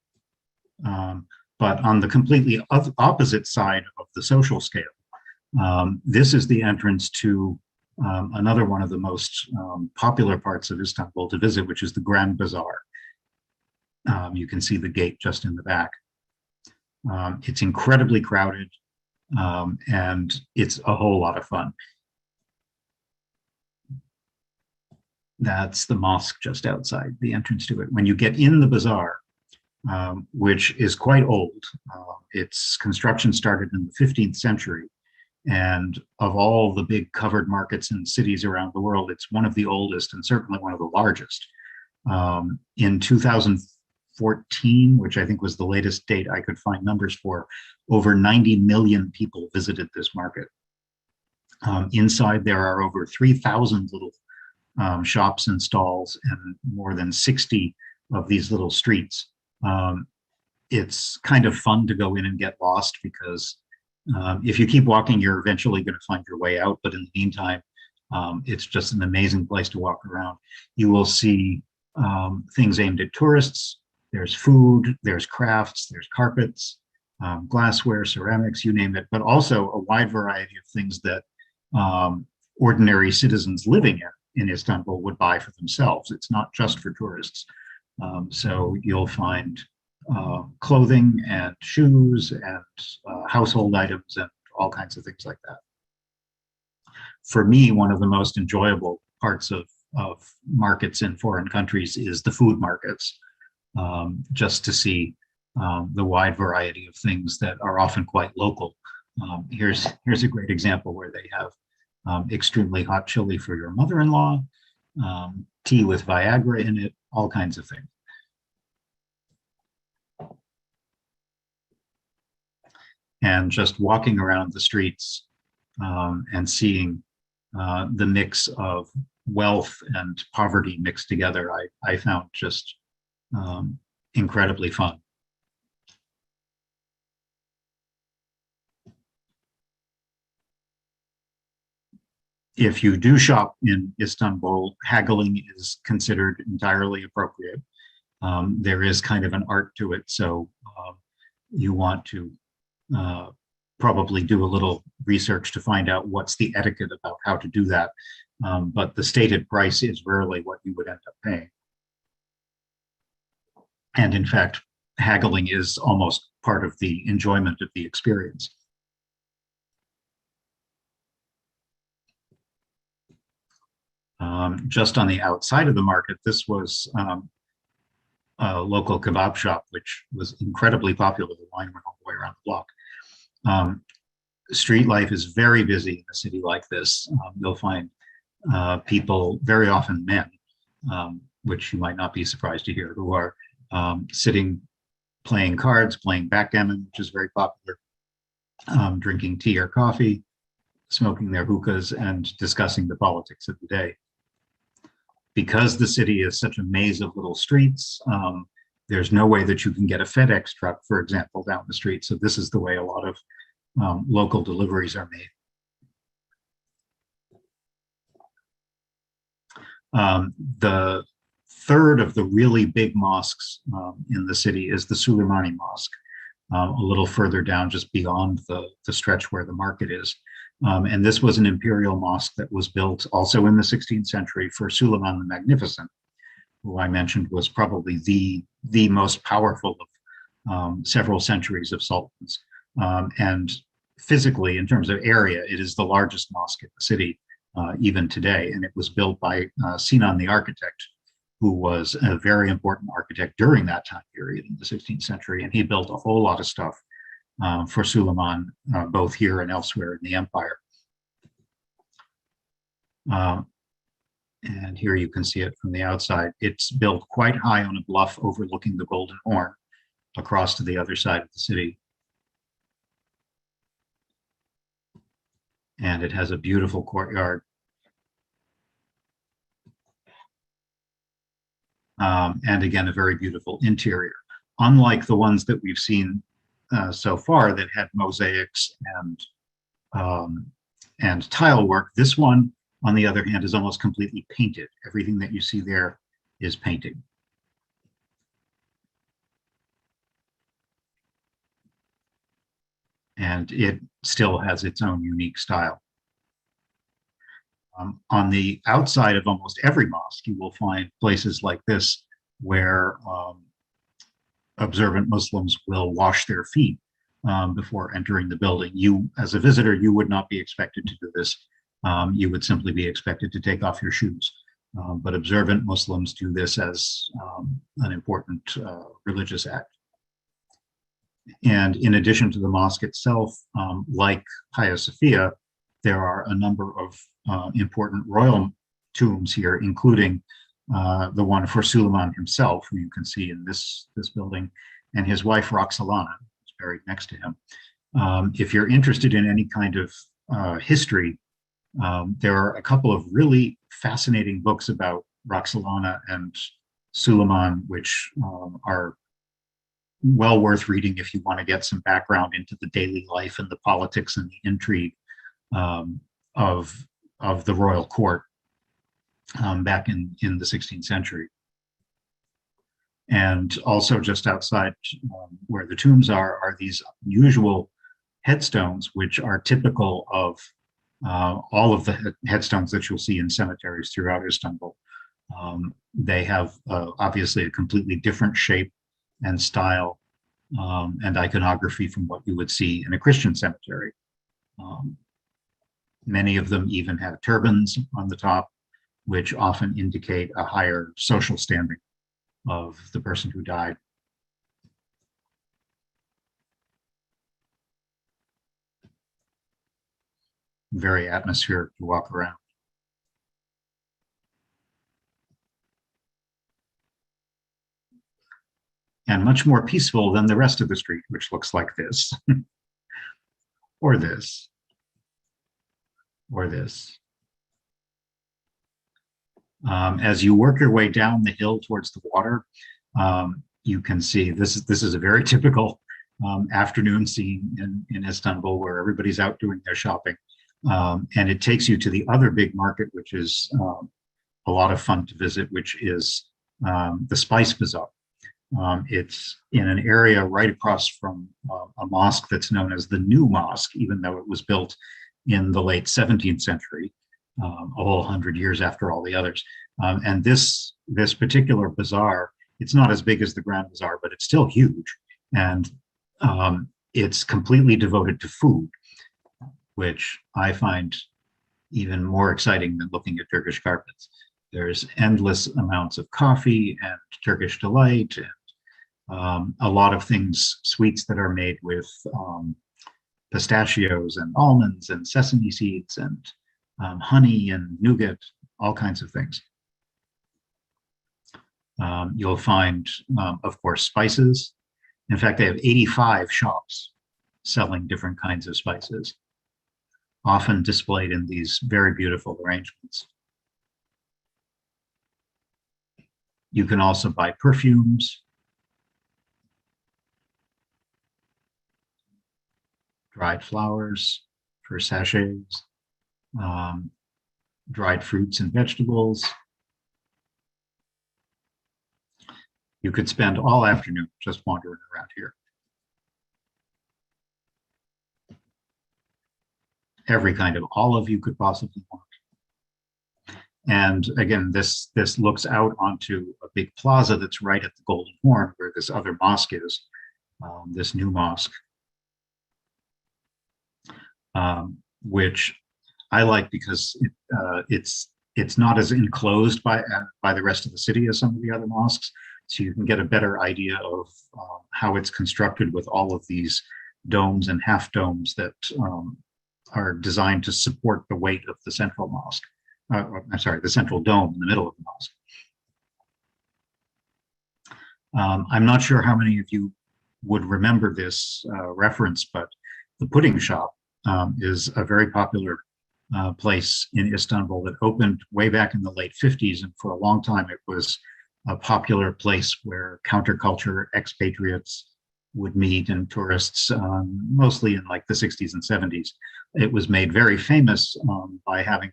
But on the completely opposite side of the social scale, this is the entrance to another one of the most popular parts of Istanbul to visit, which is the Grand Bazaar. You can see the gate just in the back. It's incredibly crowded, and it's a whole lot of fun. That's the mosque just outside the entrance to it. When you get in the bazaar, which is quite old, its construction started in the 15th century. And of all the big covered markets in cities around the world, it's one of the oldest and certainly one of the largest. In 2014, which I think was the latest date I could find numbers for, over 90 million people visited this market. Inside there are over 3,000 little shops and stalls and more than 60 of these little streets. It's kind of fun to go in and get lost because if you keep walking, you're eventually going to find your way out. But in the meantime, it's just an amazing place to walk around. You will see things aimed at tourists. There's food, there's crafts, there's carpets, glassware, ceramics, you name it, but also a wide variety of things that ordinary citizens living in Istanbul would buy for themselves. It's not just for tourists. So you'll find clothing and shoes and household items and all kinds of things like that. For me, one of the most enjoyable parts of markets in foreign countries is the food markets, just to see the wide variety of things that are often quite local. Here's a great example where they have extremely hot chili for your mother-in-law, tea with Viagra in it, all kinds of things. And just walking around the streets and seeing the mix of wealth and poverty mixed together, I found just incredibly fun. If you do shop in Istanbul, haggling is considered entirely appropriate. There is kind of an art to it, so you want to probably do a little research to find out what's the etiquette about how to do that. But the stated price is rarely what you would end up paying. And in fact, haggling is almost part of the enjoyment of the experience. Just on the outside of the market, this was a local kebab shop, which was incredibly popular. The line went all the way around the block. Street life is very busy in a city like this. You'll find people, very often men, which you might not be surprised to hear, who are sitting, playing cards, playing backgammon, which is very popular, drinking tea or coffee, smoking their hookahs, and discussing the politics of the day. Because the city is such a maze of little streets, there's no way that you can get a FedEx truck, for example, down the street. So this is the way a lot of local deliveries are made. The third of the really big mosques in the city is the Suleimani Mosque, a little further down, just beyond the stretch where the market is. And this was an imperial mosque that was built also in the 16th century for Suleiman the Magnificent, who I mentioned was probably the most powerful of several centuries of sultans. And physically, in terms of area, it is the largest mosque in the city even today. And it was built by Sinan the architect, who was a very important architect during that time period in the 16th century. And he built a whole lot of stuff for Suleiman, both here and elsewhere in the empire. And here you can see it from the outside. It's built quite high on a bluff overlooking the Golden Horn across to the other side of the city. And it has a beautiful courtyard. And again, a very beautiful interior. Unlike the ones that we've seen so far that had mosaics and tile work, this one, on the other hand, is almost completely painted. Everything that you see there is painting. And it still has its own unique style. On the outside of almost every mosque, you will find places like this where observant Muslims will wash their feet before entering the building. You, as a visitor, you would not be expected to do this. You would simply be expected to take off your shoes. But observant Muslims do this as an important religious act. And in addition to the mosque itself, like Hagia Sophia, there are a number of important royal tombs here, including the one for Suleiman himself, who you can see in this building, and his wife Roxolana is buried next to him. If you're interested in any kind of history, there are a couple of really fascinating books about Roxolana and Suleiman, which are well worth reading if you want to get some background into the daily life and the politics and the intrigue of the royal court back in the 16th century. And also just outside where the tombs are these unusual headstones, which are typical of all of the headstones that you'll see in cemeteries throughout Istanbul. They have obviously a completely different shape and style and iconography from what you would see in a Christian cemetery. Many of them even have turbans on the top, which often indicate a higher social standing of the person who died. very atmospheric to walk around. And much more peaceful than the rest of the street, which looks like this, or this, or this. As you work your way down the hill towards the water, you can see this is a very typical afternoon scene in Istanbul, where everybody's out doing their shopping. And it takes you to the other big market, which is a lot of fun to visit, which is the Spice Bazaar. It's in an area right across from a mosque that's known as the New Mosque, even though it was built in the late 17th century, a whole 100 years after all the others. And this particular bazaar, it's not as big as the Grand Bazaar, but it's still huge. And it's completely devoted to food, which I find even more exciting than looking at Turkish carpets. There's endless amounts of coffee and Turkish Delight, and a lot of things, sweets that are made with pistachios and almonds and sesame seeds and honey and nougat, all kinds of things. You'll find, of course, spices. In fact, they have 85 shops selling different kinds of spices, often displayed in these very beautiful arrangements. You can also buy perfumes, dried flowers for sachets, dried fruits and vegetables. You could spend all afternoon just wandering around here. Every kind of olive you could possibly want. And again, this looks out onto a big plaza that's right at the Golden Horn, where this other mosque is, this new mosque, which I like because it's not as enclosed by the rest of the city as some of the other mosques. So you can get a better idea of how it's constructed with all of these domes and half domes that are designed to support the weight of the central mosque. I'm sorry, the central dome in the middle of the mosque. I'm not sure how many of you would remember this reference, but the pudding shop is a very popular place in Istanbul that opened way back in the late 50s. And for a long time, it was a popular place where counterculture expatriates would meet and tourists, mostly in like the 60s and 70s. It was made very famous by having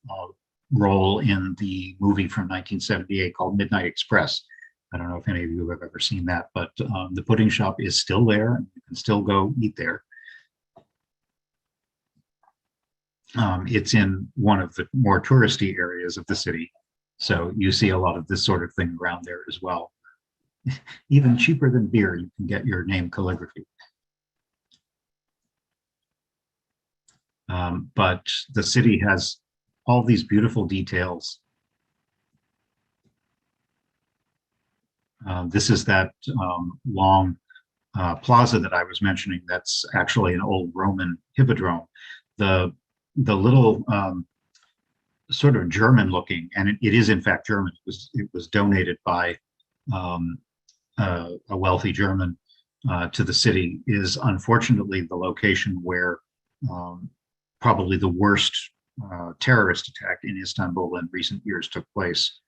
a role in the movie from 1978 called Midnight Express. I don't know if any of you have ever seen that, but the pudding shop is still there. And you can still go eat there. It's in one of the more touristy areas of the city. So you see a lot of this sort of thing around there as well. Even cheaper than beer, you can get your name calligraphy. But the city has all these beautiful details. This is that long plaza that I was mentioning. That's actually an old Roman hippodrome. The little sort of German looking, and it is in fact German. It was donated by a wealthy German to the city, is unfortunately the location where probably the worst terrorist attack in Istanbul in recent years took place.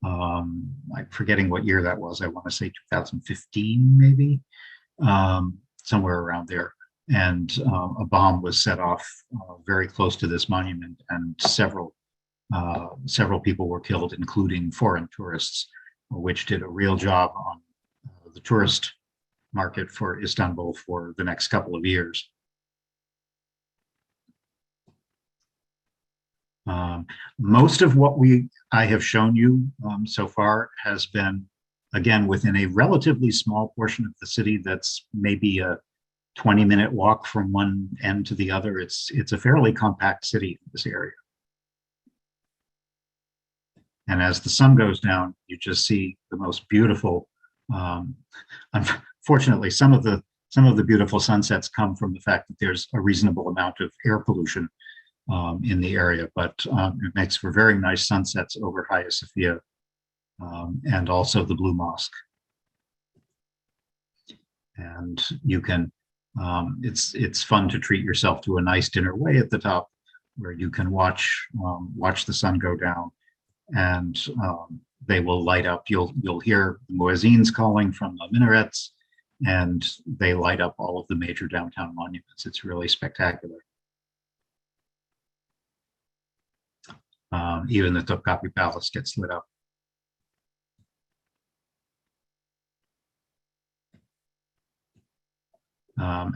I'm forgetting what year that was. I want to say 2015, maybe, somewhere around there. And a bomb was set off very close to this monument, and several people were killed, including foreign tourists, which did a real job on the tourist market for Istanbul for the next couple of years. Most of what I have shown you so far has been, again, within a relatively small portion of the city that's maybe a 20-minute walk from one end to the other. It's a fairly compact city in this area. And as the sun goes down, you just see the most beautiful. Unfortunately, some of the beautiful sunsets come from the fact that there's a reasonable amount of air pollution in the area, but it makes for very nice sunsets over Hagia Sophia and also the Blue Mosque. And you can, it's fun to treat yourself to a nice dinner way at the top, where you can watch the sun go down, and they will light up. You'll hear the muezzins calling from the minarets, and they light up all of the major downtown monuments. It's really spectacular. Even the Topkapi Palace gets lit up.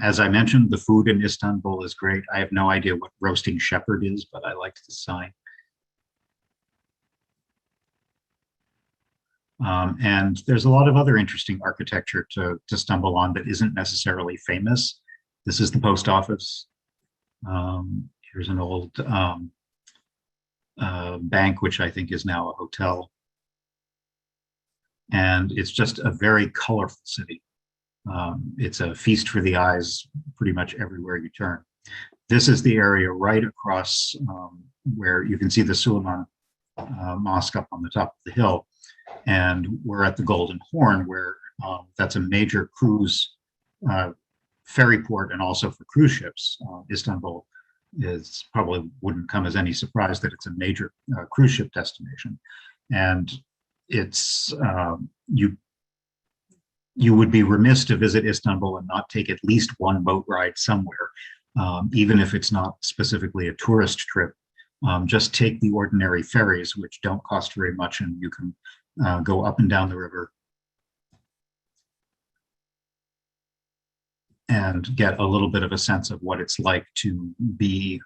As I mentioned, the food in Istanbul is great. I have no idea what roasting shepherd is, but I liked the sign. And there's a lot of other interesting architecture to stumble on that isn't necessarily famous. This is the post office. Here's an old bank, which I think is now a hotel. And it's just a very colorful city. It's a feast for the eyes pretty much everywhere you turn. This is the area right across where you can see the Suleimani Mosque up on the top of the hill. And we're at the Golden Horn, where that's a major cruise ferry port, and also for cruise ships. Istanbul is probably wouldn't come as any surprise that it's a major cruise ship destination. And it's you would be remiss to visit Istanbul and not take at least one boat ride somewhere, even if it's not specifically a tourist trip. Just take the ordinary ferries, which don't cost very much, and you can go up and down the river and get a little bit of a sense of what it's like to be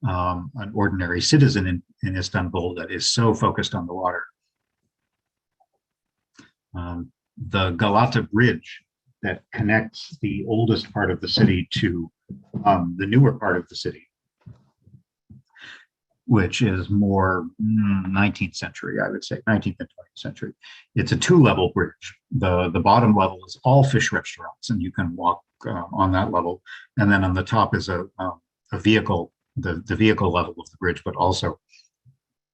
an ordinary citizen in Istanbul that is so focused on the water. The Galata Bridge that connects the oldest part of the city to the newer part of the city, which is more 19th century, I would say, 19th and 20th century. It's a two-level bridge. The bottom level is all fish restaurants, and you can walk on that level. And then on the top is a vehicle, the vehicle level of the bridge, but also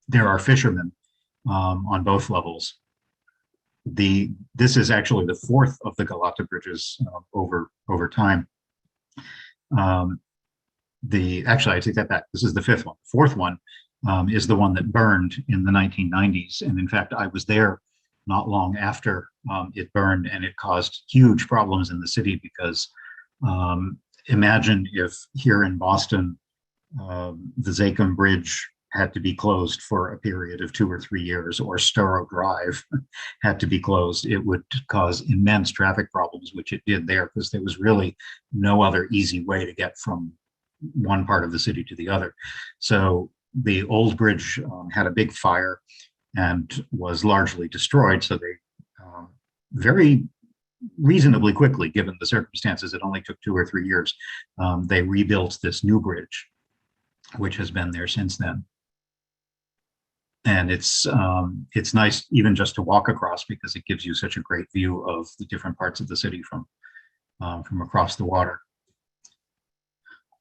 there are fishermen on both levels. This is actually the fourth of the Galata bridges over time. Actually, I take that back. This is the fifth one. Fourth one is the one that burned in the 1990s. And in fact, I was there not long after it burned, and it caused huge problems in the city because imagine if here in Boston, the Zachem Bridge had to be closed for a period of 2 or 3 years, or Storrow Drive had to be closed. It would cause immense traffic problems, which it did there, because there was really no other easy way to get from one part of the city to the other. So the old bridge had a big fire and was largely destroyed. So they very reasonably quickly, given the circumstances, it only took 2 or 3 years, they rebuilt this new bridge, which has been there since then. And it's nice even just to walk across, because it gives you such a great view of the different parts of the city from across the water.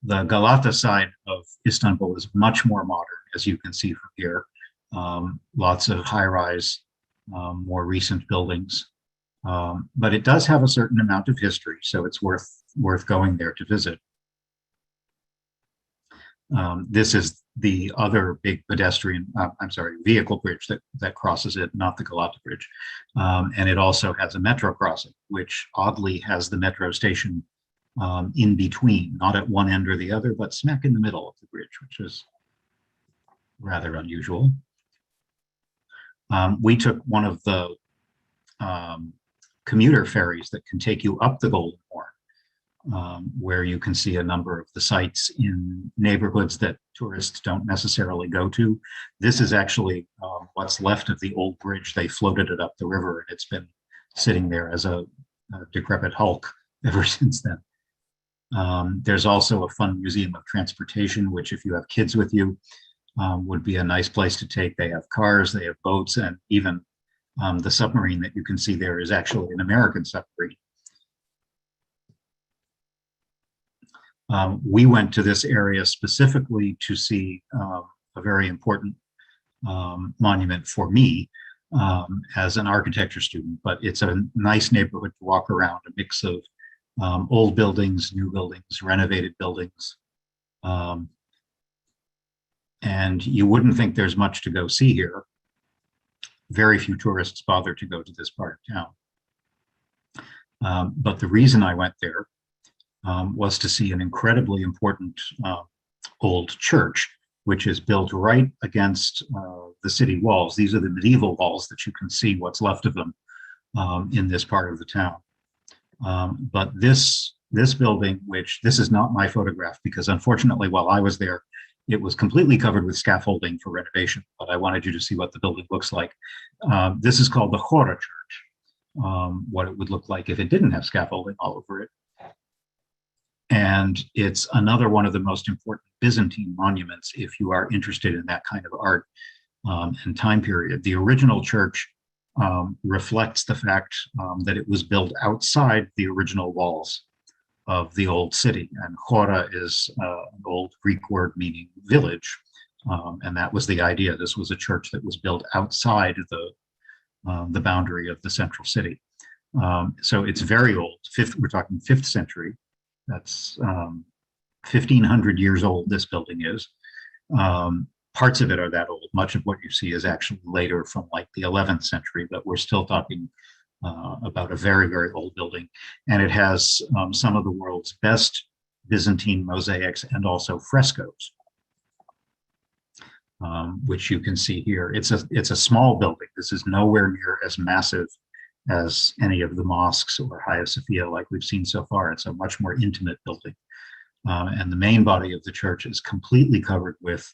The Galata side of Istanbul is much more modern, as you can see from here. Lots of high-rise, more recent buildings. But it does have a certain amount of history, so it's worth going there to visit. This is the other big vehicle bridge that crosses it, not the Galata Bridge. And it also has a metro crossing, which oddly has the metro station in between, not at one end or the other, but smack in the middle of the bridge, which is rather unusual. We took one of the commuter ferries that can take you up the Golden Horn, where you can see a number of the sites in neighborhoods that tourists don't necessarily go to. This is actually what's left of the old bridge. They floated it up the river, and it's been sitting there as a decrepit hulk ever since then. There's also a fun museum of transportation, which if you have kids with you, would be a nice place to take. They have cars, they have boats, and even the submarine that you can see there is actually an American submarine. We went to this area specifically to see a very important monument for me as an architecture student, but it's a nice neighborhood to walk around, a mix of old buildings, new buildings, renovated buildings. And you wouldn't think there's much to go see here. Very few tourists bother to go to this part of town. But the reason I went there was to see an incredibly important old church, which is built right against the city walls. These are the medieval walls that you can see what's left of them in this part of the town. But this building, which this is not my photograph, because unfortunately, while I was there, it was completely covered with scaffolding for renovation, but I wanted you to see what the building looks like. This is called the Jorah Church, what it would look like if it didn't have scaffolding all over it. And it's another one of the most important Byzantine monuments if you are interested in that kind of art and time period. The original church reflects the fact that it was built outside the original walls of the old city. And Jorah is an old Greek word meaning village. And that was the idea. This was a church that was built outside the boundary of the central city. So it's very old. We're talking 5th century. That's 1,500 years old, this building is. Parts of it are that old. Much of what you see is actually later from like the 11th century, but we're still talking about a very, very old building. And it has some of the world's best Byzantine mosaics and also frescoes, which you can see here. It's a small building. This is nowhere near as massive as any of the mosques or Hagia Sophia like we've seen so far. It's a much more intimate building. And the main body of the church is completely covered with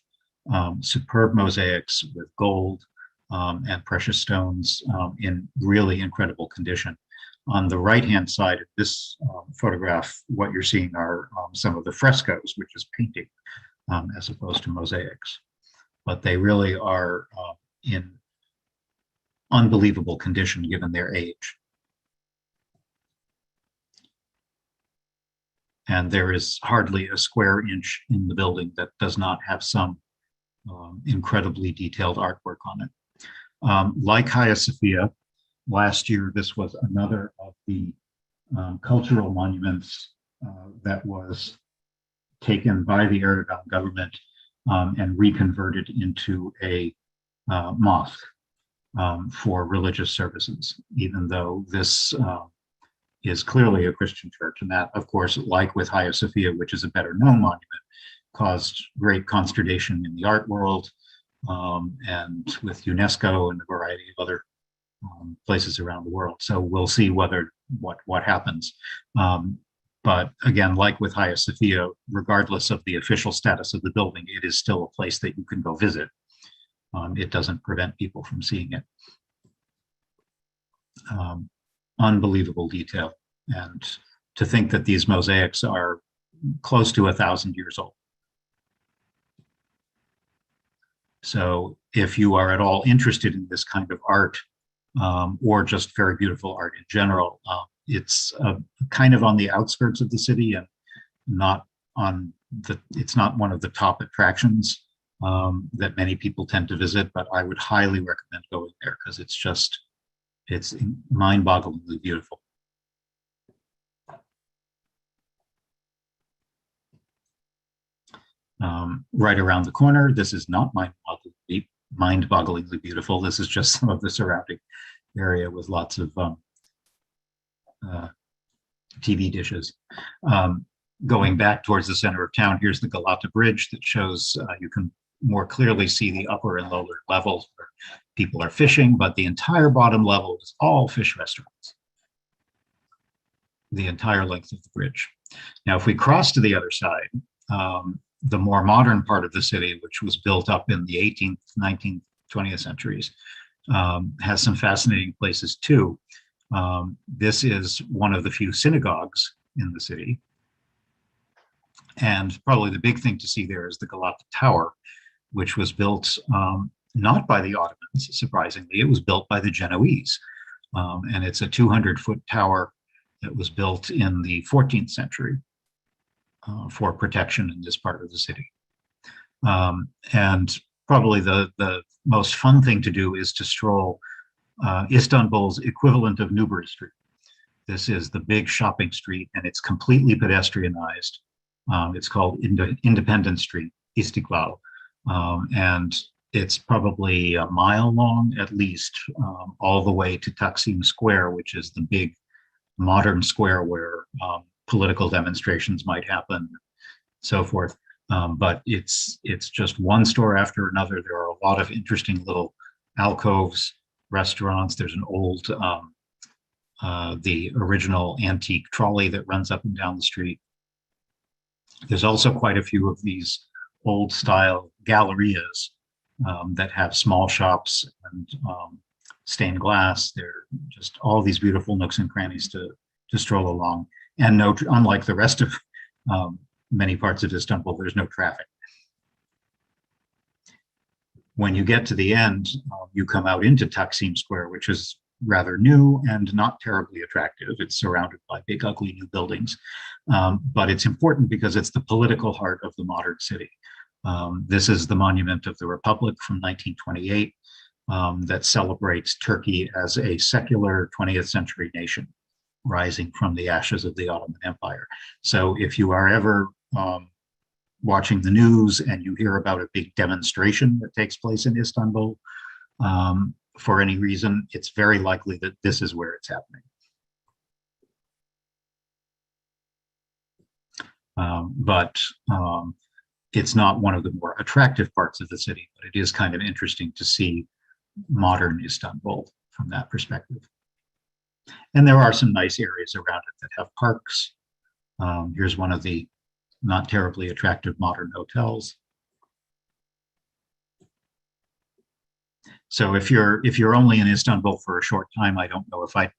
superb mosaics with gold and precious stones in really incredible condition. On the right-hand side of this photograph, what you're seeing are some of the frescoes, which is painting as opposed to mosaics. But they really are in unbelievable condition given their age. And there is hardly a square inch in the building that does not have some incredibly detailed artwork on it. Like Hagia Sophia, last year this was another of the cultural monuments that was taken by the Erdogan government and reconverted into a mosque for religious services, even though this is clearly a Christian church. And that, of course, like with Hagia Sophia, which is a better known monument, caused great consternation in the art world and with UNESCO and a variety of other places around the world. So we'll see what happens. But again, like with Hagia Sophia, regardless of the official status of the building, it is still a place that you can go visit. It doesn't prevent people from seeing it. Unbelievable detail. And to think that these mosaics are close to 1,000 years old. So if you are at all interested in this kind of art, or just very beautiful art in general, it's kind of on the outskirts of the city and it's not one of the top attractions that many people tend to visit, but I would highly recommend going there because it's mind-bogglingly beautiful. Right around the corner, this is not mind-bogglingly beautiful. This is just some of the surrounding area with lots of TV dishes. Going back towards the center of town, here's the Galata Bridge that shows you can more clearly see the upper and lower levels where people are fishing, but the entire bottom level is all fish restaurants, the entire length of the bridge. Now, if we cross to the other side, the more modern part of the city, which was built up in the 18th, 19th, 20th centuries, has some fascinating places too. This is one of the few synagogues in the city. And probably the big thing to see there is the Galata Tower, which was built not by the Ottomans, surprisingly. It was built by the Genoese. And it's a 200-foot tower that was built in the 14th century. for protection in this part of the city. And probably the most fun thing to do is to stroll Istanbul's equivalent of Newbury Street. This is the big shopping street, and it's completely pedestrianized. It's called Independence Street, Istiklal, and it's probably a mile long at least, all the way to Taksim Square, which is the big modern square where political demonstrations might happen, so forth. But it's just one store after another. There are a lot of interesting little alcoves, restaurants. There's an old, the original antique trolley that runs up and down the street. There's also quite a few of these old style gallerias that have small shops and stained glass. They're just all these beautiful nooks and crannies to stroll along. And no, unlike the rest of many parts of Istanbul, there's no traffic. When you get to the end, you come out into Taksim Square, which is rather new and not terribly attractive. It's surrounded by big, ugly new buildings. But it's important because it's the political heart of the modern city. This is the Monument of the Republic from 1928 that celebrates Turkey as a secular 20th century nation rising from the ashes of the Ottoman Empire. So if you are ever watching the news and you hear about a big demonstration that takes place in Istanbul, for any reason, it's very likely that this is where it's happening. But it's not one of the more attractive parts of the city, but it is kind of interesting to see modern Istanbul from that perspective. And there are some nice areas around it that have parks. Here's one of the not terribly attractive modern hotels. So if you're only in Istanbul for a short time, I don't know if I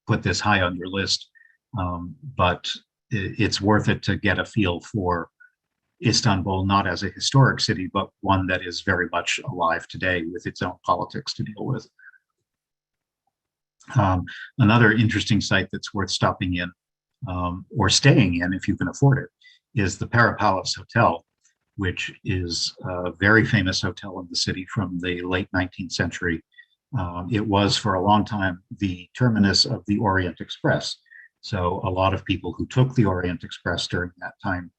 put this high on your list, but it's worth it to get a feel for Istanbul, not as a historic city, but one that is very much alive today with its own politics to deal with. Another interesting site that's worth stopping in or staying in if you can afford it is the Para Palace Hotel, which is a very famous hotel in the city from the late 19th century. It was for a long time the terminus of the Orient Express. So a lot of people who took the Orient Express during that time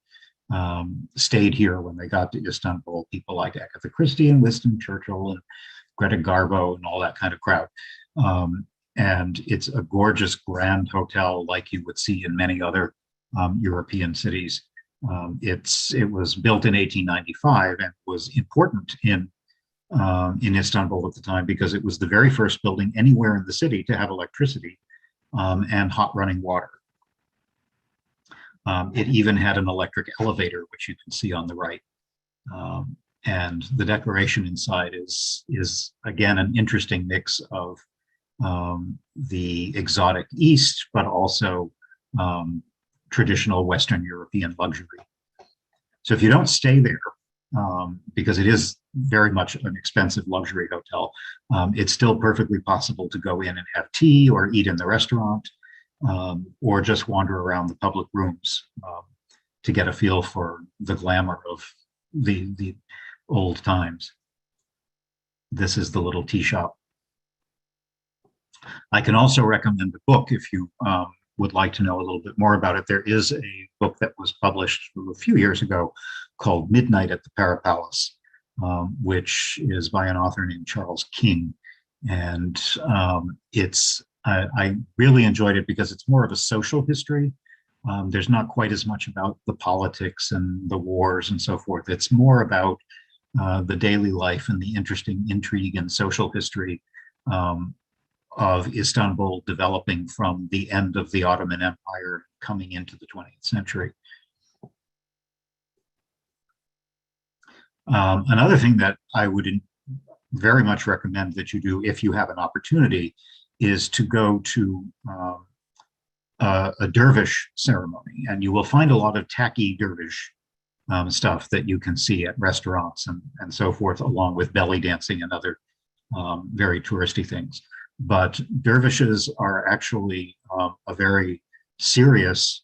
stayed here when they got to Istanbul, people like Agatha Christie and Winston Churchill and Greta Garbo and all that kind of crowd. And it's a gorgeous grand hotel like you would see in many other European cities. It was built in 1895 and was important in Istanbul at the time because it was the very first building anywhere in the city to have electricity and hot running water. It even had an electric elevator, which you can see on the right. And the decoration inside is again an interesting mix of the exotic East, but also traditional Western European luxury. So if you don't stay there, because it is very much an expensive luxury hotel, it's still perfectly possible to go in and have tea or eat in the restaurant, or just wander around the public rooms to get a feel for the glamour of the old times. This is the little tea shop. I can also recommend a book if you would like to know a little bit more about it. There is a book that was published a few years ago called Midnight at the Para Palace, which is by an author named Charles King. And I really enjoyed it because it's more of a social history. There's not quite as much about the politics and the wars and so forth. It's more about the daily life and the interesting intrigue and social history of Istanbul developing from the end of the Ottoman Empire coming into the 20th century. Another thing that I would very much recommend that you do if you have an opportunity is to go to a dervish ceremony, and you will find a lot of tacky dervish stuff that you can see at restaurants and so forth, along with belly dancing and other very touristy things. But dervishes are actually a very serious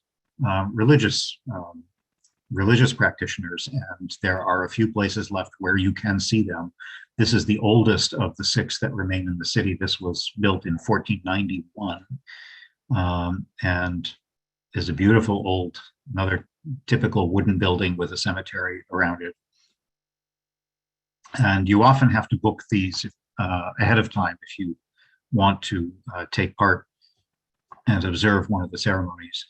religious religious practitioners, and there are a few places left where you can see them. This is the oldest of the 6 that remain in the city. This was built in 1491, and is a beautiful old, another typical wooden building with a cemetery around it. And you often have to book these ahead of time if you want to take part and observe one of the ceremonies.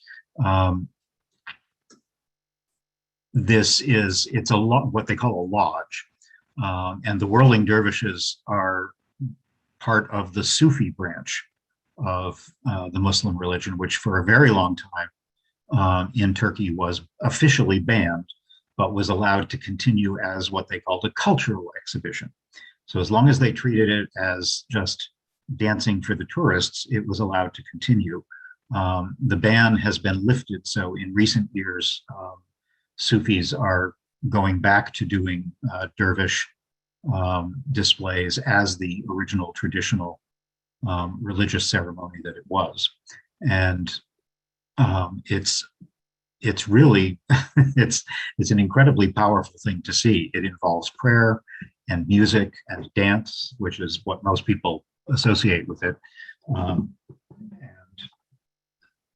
It's what they call a lodge. And the Whirling Dervishes are part of the Sufi branch of the Muslim religion, which for a very long time in Turkey was officially banned, but was allowed to continue as what they called a cultural exhibition. So as long as they treated it as just dancing for the tourists, it was allowed to continue. The ban has been lifted, so in recent years, Sufis are going back to doing dervish displays as the original traditional religious ceremony that it was. And it's really, it's an incredibly powerful thing to see. It involves prayer and music and dance, which is what most people associate with it. And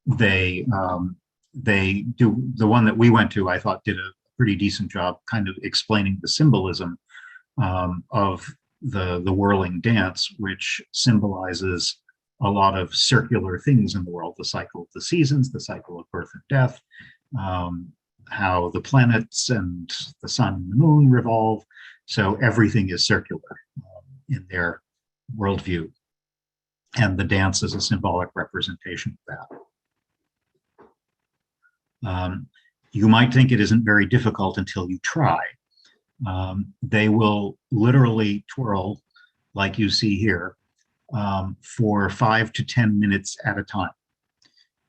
they do, the one that we went to, I thought did a pretty decent job kind of explaining the symbolism of the whirling dance, which symbolizes a lot of circular things in the world, the cycle of the seasons, the cycle of birth and death, how the planets and the sun and the moon revolve. So everything is circular in their worldview. And the dance is a symbolic representation of that. You might think it isn't very difficult until you try. They will literally twirl, like you see here, for 5 to 10 minutes at a time.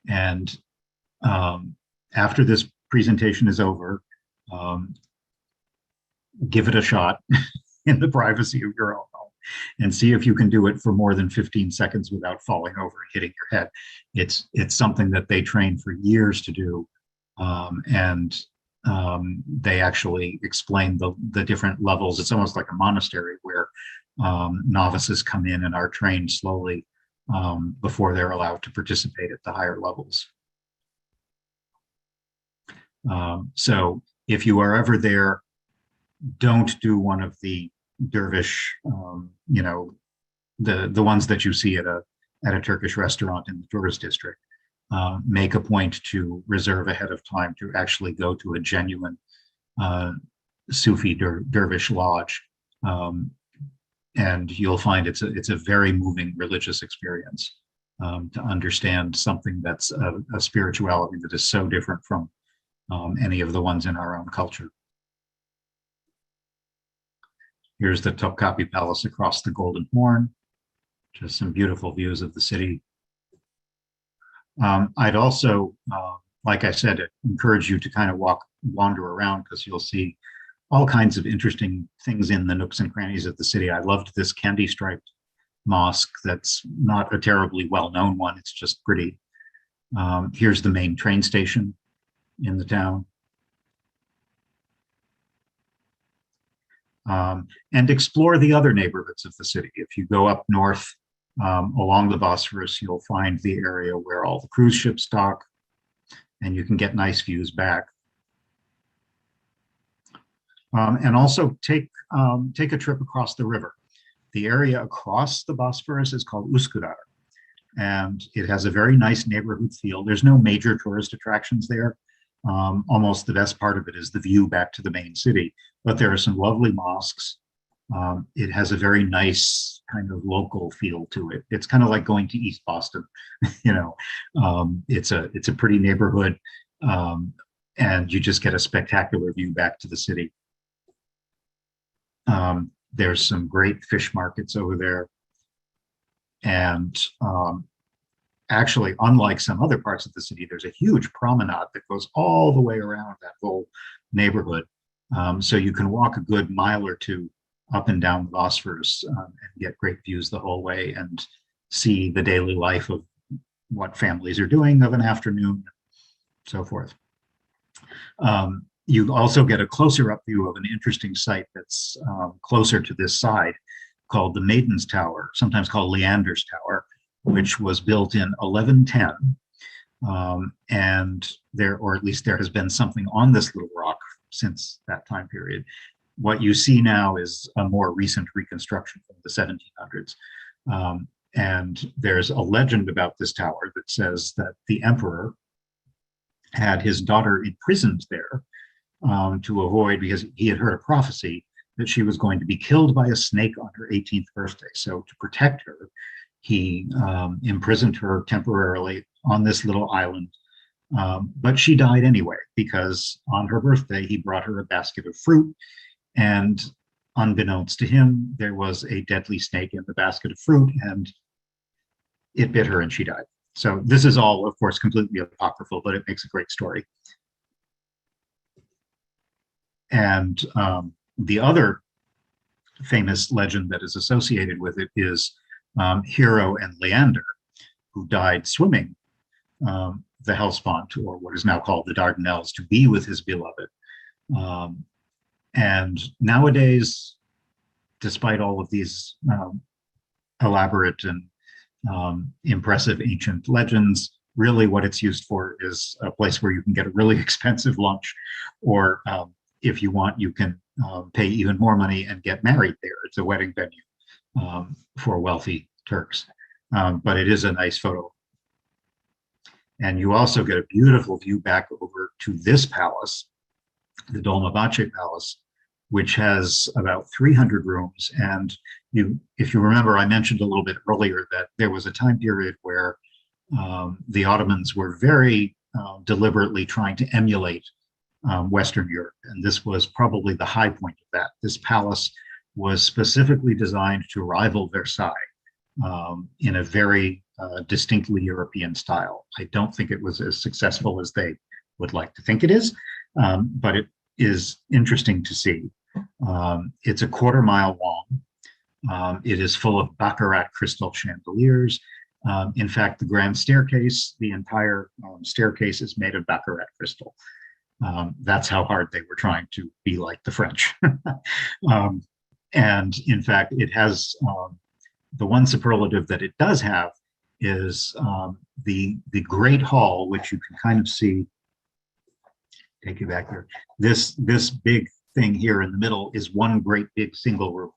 And after this presentation is over, give it a shot in the privacy of your own home and see if you can do it for more than 15 seconds without falling over and hitting your head. It's something that they train for years to do. They actually explain the different levels. It's almost like a monastery where novices come in and are trained slowly before they're allowed to participate at the higher levels. So if you are ever there, don't do one of the dervish, the ones that you see at a Turkish restaurant in the tourist district. Make a point to reserve ahead of time to actually go to a genuine Sufi dervish lodge, and you'll find it's a very moving religious experience to understand something that's a spirituality that is so different from any of the ones in our own culture. Here's the Topkapi Palace across the Golden Horn. Just some beautiful views of the city. I'd also, like I said, encourage you to kind of wander around, because you'll see all kinds of interesting things in the nooks and crannies of the city. I loved this candy-striped mosque that's not a terribly well-known one. It's just pretty. Here's the main train station in the town. And explore the other neighborhoods of the city. If you go up north along the Bosphorus, you'll find the area where all the cruise ships dock, and you can get nice views back. And also take a trip across the river. The area across the Bosphorus is called Üsküdar, and it has a very nice neighborhood feel. There's no major tourist attractions there. Almost the best part of it is the view back to the main city, but there are some lovely mosques. It has a very nice kind of local feel to it. It's kind of like going to East Boston, it's a pretty neighborhood, and you just get a spectacular view back to the city. There's some great fish markets over there. And actually, unlike some other parts of the city, there's a huge promenade that goes all the way around that whole neighborhood. So you can walk a good mile or two up and down the Bosphorus and get great views the whole way and see the daily life of what families are doing of an afternoon, so forth. You also get a closer up view of an interesting site that's closer to this side, called the Maidens Tower, sometimes called Leander's Tower, which was built in 1110. And there, or at least there has been something on this little rock since that time period. What you see now is a more recent reconstruction from the 1700s. And there's a legend about this tower that says that the emperor had his daughter imprisoned there to avoid, because he had heard a prophecy that she was going to be killed by a snake on her 18th birthday. So to protect her, he imprisoned her temporarily on this little island. But she died anyway, because on her birthday, he brought her a basket of fruit. And unbeknownst to him, there was a deadly snake in the basket of fruit, and it bit her and she died. So this is all, of course, completely apocryphal, but it makes a great story. And the other famous legend that is associated with it is Hero and Leander, who died swimming the Hellespont, or what is now called the Dardanelles, to be with his beloved. And nowadays, despite all of these elaborate and impressive ancient legends, really what it's used for is a place where you can get a really expensive lunch, or if you want, you can pay even more money and get married there. It's a wedding venue for wealthy Turks, but it is a nice photo. And you also get a beautiful view back over to this palace, the Dolma Bocce Palace, which has about 300 rooms. And if you remember, I mentioned a little bit earlier that there was a time period where the Ottomans were very deliberately trying to emulate Western Europe. And this was probably the high point of that. This palace was specifically designed to rival Versailles in a very distinctly European style. I don't think it was as successful as they would like to think it is, but it is interesting to see. It's a 1/4 mile long. It is full of baccarat crystal chandeliers. In fact, the grand staircase, the entire staircase is made of baccarat crystal. That's how hard they were trying to be like the French. And in fact, it has the one superlative that it does have is the Great Hall, which you can kind of see. Take you back there. This big thing here in the middle is one great big single room.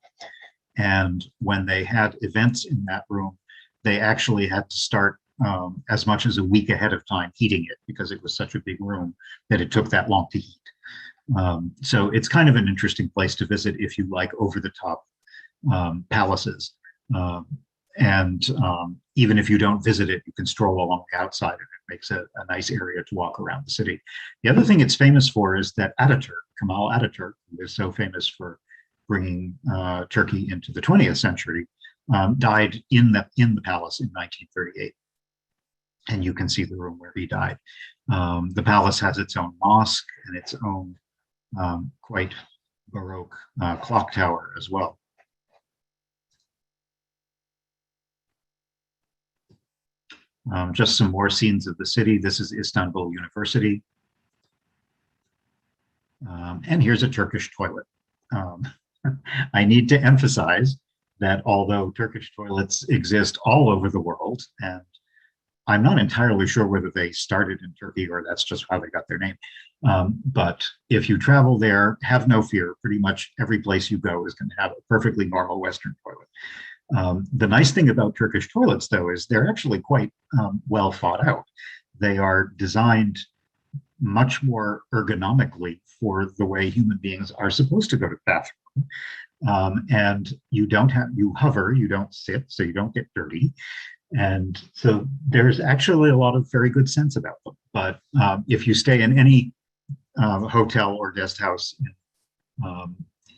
And when they had events in that room, they actually had to start as much as a week ahead of time heating it, because it was such a big room that it took that long to heat. So it's kind of an interesting place to visit if you like over-the-top palaces. And even if you don't visit it, you can stroll along the outside, and it makes a nice area to walk around the city. The other ththing it's famous for is that Ataturk, Kemal Ataturk, who is so famous for bringing Turkey into the 20th century, died in the palace in 1938. And you can see the room where he died. The palace has its own mosque and its own quite Baroque clock tower as well. Just some more scenes of the city. This is Istanbul University. And here's a Turkish toilet. I need to emphasize that although Turkish toilets exist all over the world, and I'm not entirely sure whether they started in Turkey or that's just how they got their name. But if you travel there, have no fear. Pretty much every place you go is going to have a perfectly normal Western toilet. The nice thing about Turkish toilets, though, is they're actually quite well thought out. They are designed much more ergonomically for the way human beings are supposed to go to the bathroom. And you hover, you don't sit, so you don't get dirty. And so there's actually a lot of very good sense about them. But if you stay in any hotel or guest house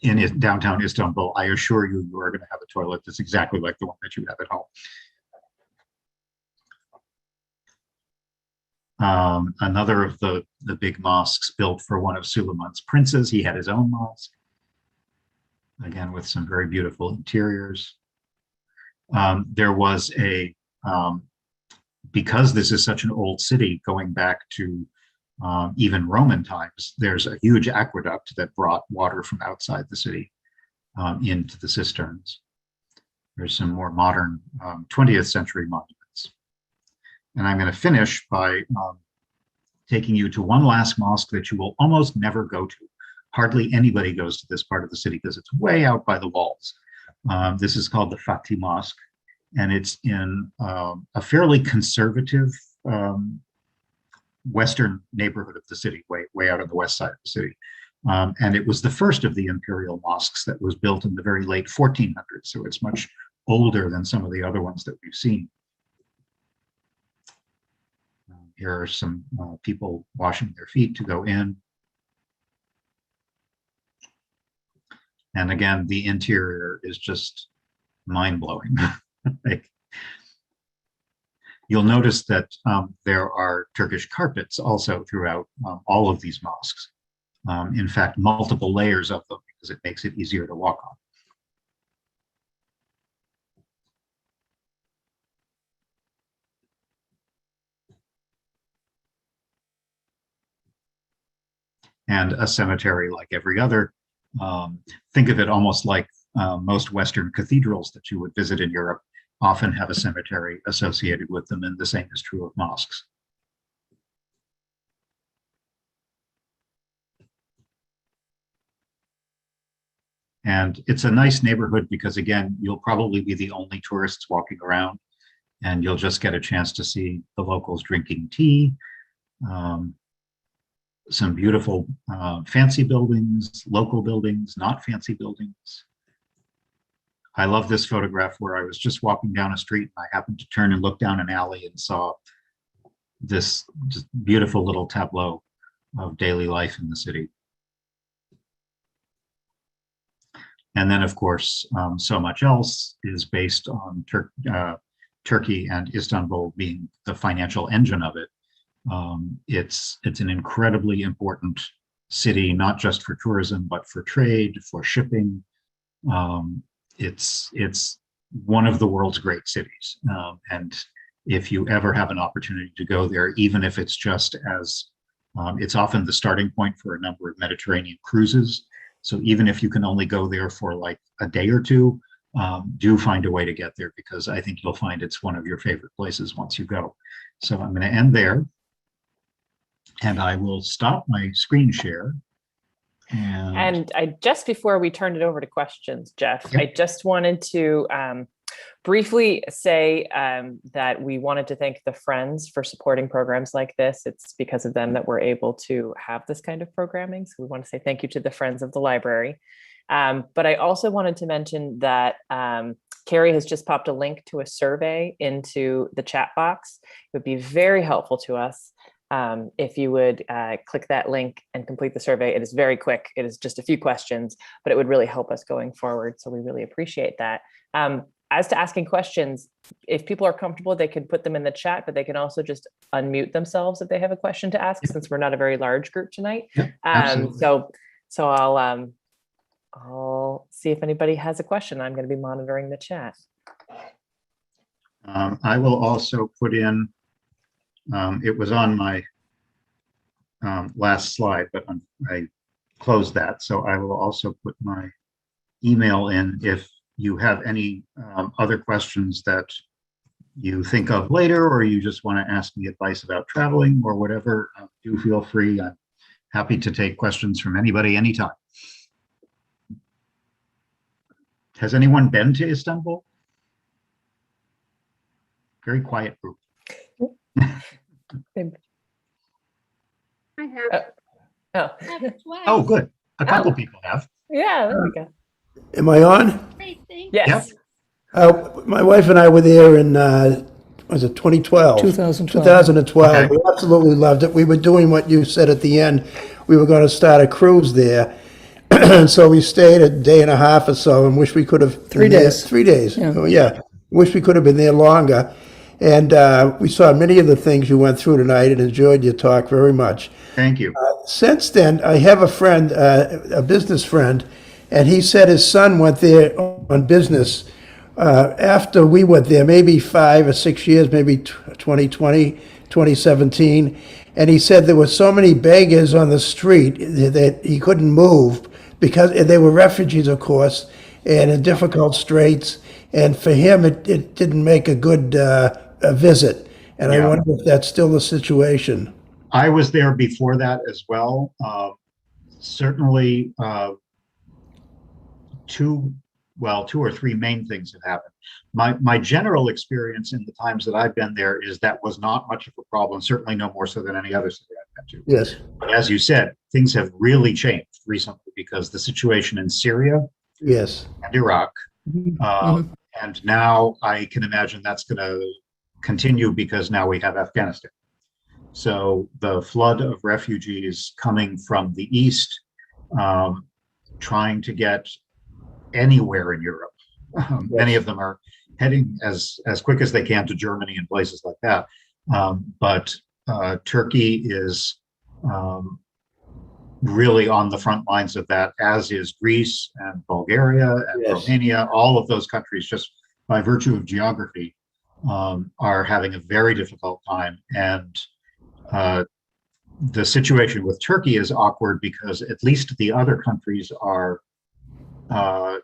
in downtown Istanbul, I assure you, you are going to have a toilet that's exactly like the one that you have at home. Another of the big mosques built for one of Suleiman's princes. He had his own mosque, again, with some very beautiful interiors. There was because this is such an old city, going back to even Roman times, there's a huge aqueduct that brought water from outside the city into the cisterns. There's some more modern 20th century monuments. And I'm going to finish by taking you to one last mosque that you will almost never go to. Hardly anybody goes to this part of the city because it's way out by the walls. This is called the Fatih Mosque, and it's in a fairly conservative western neighborhood of the city, way out on the west side of the city. And it was the first of the imperial mosques that was built in the very late 1400s, so it's much older than some of the other ones that we've seen. Here are some people washing their feet to go in. And again, the interior is just mind-blowing. Like, you'll notice that there are Turkish carpets also throughout all of these mosques. In fact, multiple layers of them because it makes it easier to walk on. And a cemetery like every other. Think of it almost like most Western cathedrals that you would visit in Europe often have a cemetery associated with them, and the same is true of mosques. And it's a nice neighborhood because, again, you'll probably be the only tourists walking around, and you'll just get a chance to see the locals drinking tea, some beautiful fancy buildings, local buildings, not fancy buildings. I love this photograph where I was just walking down a street and I happened to turn and look down an alley and saw this just beautiful little tableau of daily life in the city. And then, of course, so much else is based on Turkey and Istanbul being the financial engine of it. It's an incredibly important city, not just for tourism, but for trade, for shipping. It's one of the world's great cities. And if you ever have an opportunity to go there, even if it's just as, it's often the starting point for a number of Mediterranean cruises. So even if you can only go there for like a day or two, do find a way to get there, because I think you'll find it's one of your favorite places once you go. So I'm going to end there. And I will stop my screen share. And I just before we turn it over to questions, Jeff, Yep. I just wanted to briefly say that we wanted to thank the Friends for supporting programs like this. It's because of them that we're able to have this kind of programming. So we want to say thank you to the Friends of the Library. But I also wanted to mention that Carrie has just popped a link to a survey into the chat box. It would be very helpful to us if you would click that link and complete the survey. It is very quick. It is just a few questions, but it would really help us going forward. So we really appreciate that. As to asking questions, if people are comfortable, they can put them in the chat, but they can also just unmute themselves if they have a question to ask, since we're not a very large group tonight. So I'll see if anybody has a question. I'm going to be monitoring the chat. I will also put in, it was on my last slide, but I closed that. So I will also put my email in if you have any other questions that you think of later, or you just want to ask me advice about traveling or whatever, do feel free. I'm happy to take questions from anybody anytime. Has anyone been to Istanbul? Very quiet group. I have. Oh, Oh, good. A couple people have. yeah, there we go. Am I on? Great, thank Yes. My wife and I were there in, was it 2012? 2012. 2012. Okay. We absolutely loved it. We were doing what you said at the end. We were going to start a cruise there. And so we stayed a day and a half or so and wish we could have. 3 been there- days. 3 days. Yeah. Oh, yeah. Wish we could have been there longer. And we saw many of the things you went through tonight and enjoyed your talk very much. Thank you. Since then, I have a friend, a business friend, and he said his son went there on business after we went there, maybe 5 or 6 years, maybe 2020, 2017. And he said there were so many beggars on the street that he couldn't move because they were refugees, of course, and in difficult straits. And for him, it didn't make a good visit. And I Yeah. wonder if that's still the situation. I was there before that as well. Certainly, two or three main things have happened. My general experience in the times that I've been there is that was not much of a problem, certainly no more so than any other city I've been to. Yes. But as you said, things have really changed recently because the situation in Syria Yes. and Iraq, Mhm. and now I can imagine that's going to continue because now we have Afghanistan. So the flood of refugees coming from the east, trying to get anywhere in Europe. Many of them are heading as quick as they can to Germany and places like that. But Turkey is really on the front lines of that, as is Greece and Bulgaria and Yes. Romania. All of those countries, just by virtue of geography, are having a very difficult time. And the situation with Turkey is awkward because at least the other countries are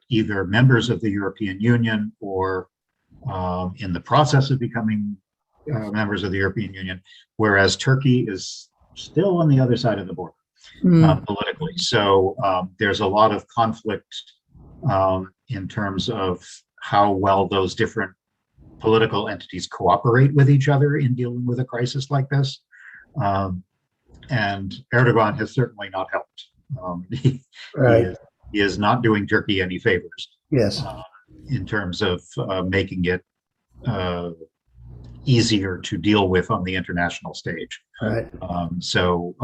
either members of the European Union or in the process of becoming members of the European Union, whereas Turkey is still on the other side of the border politically. So there's a lot of conflict in terms of how well those different political entities cooperate with each other in dealing with a crisis like this. And Erdogan has certainly not helped. Right. He is not doing Turkey any favors Yes. in terms of making it easier to deal with on the international stage. Right. So,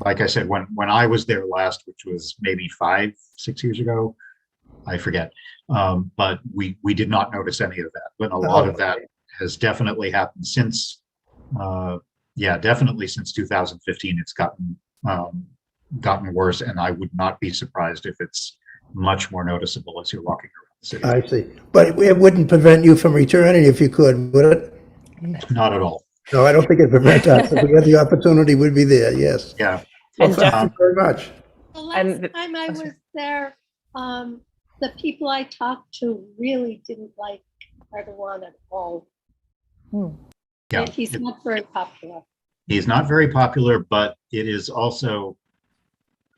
like I said, when I was there last, which was maybe 5-6 years ago, I forget, but we did not notice any of that. But a lot of that has definitely happened since, definitely since 2015. It's gotten worse, and I would not be surprised if it's much more noticeable as you're walking around the city. I see. But it wouldn't prevent you from returning if you could, would it? Not at all. No, I don't think it'd prevent us. If we had the opportunity, we'd be there, yes. Yeah. Well, And thank Jeff- you very much. The And last time I was there, the people I talked to really didn't like Erdogan at all. Yeah. And he's not very popular. He's not very popular, but it is also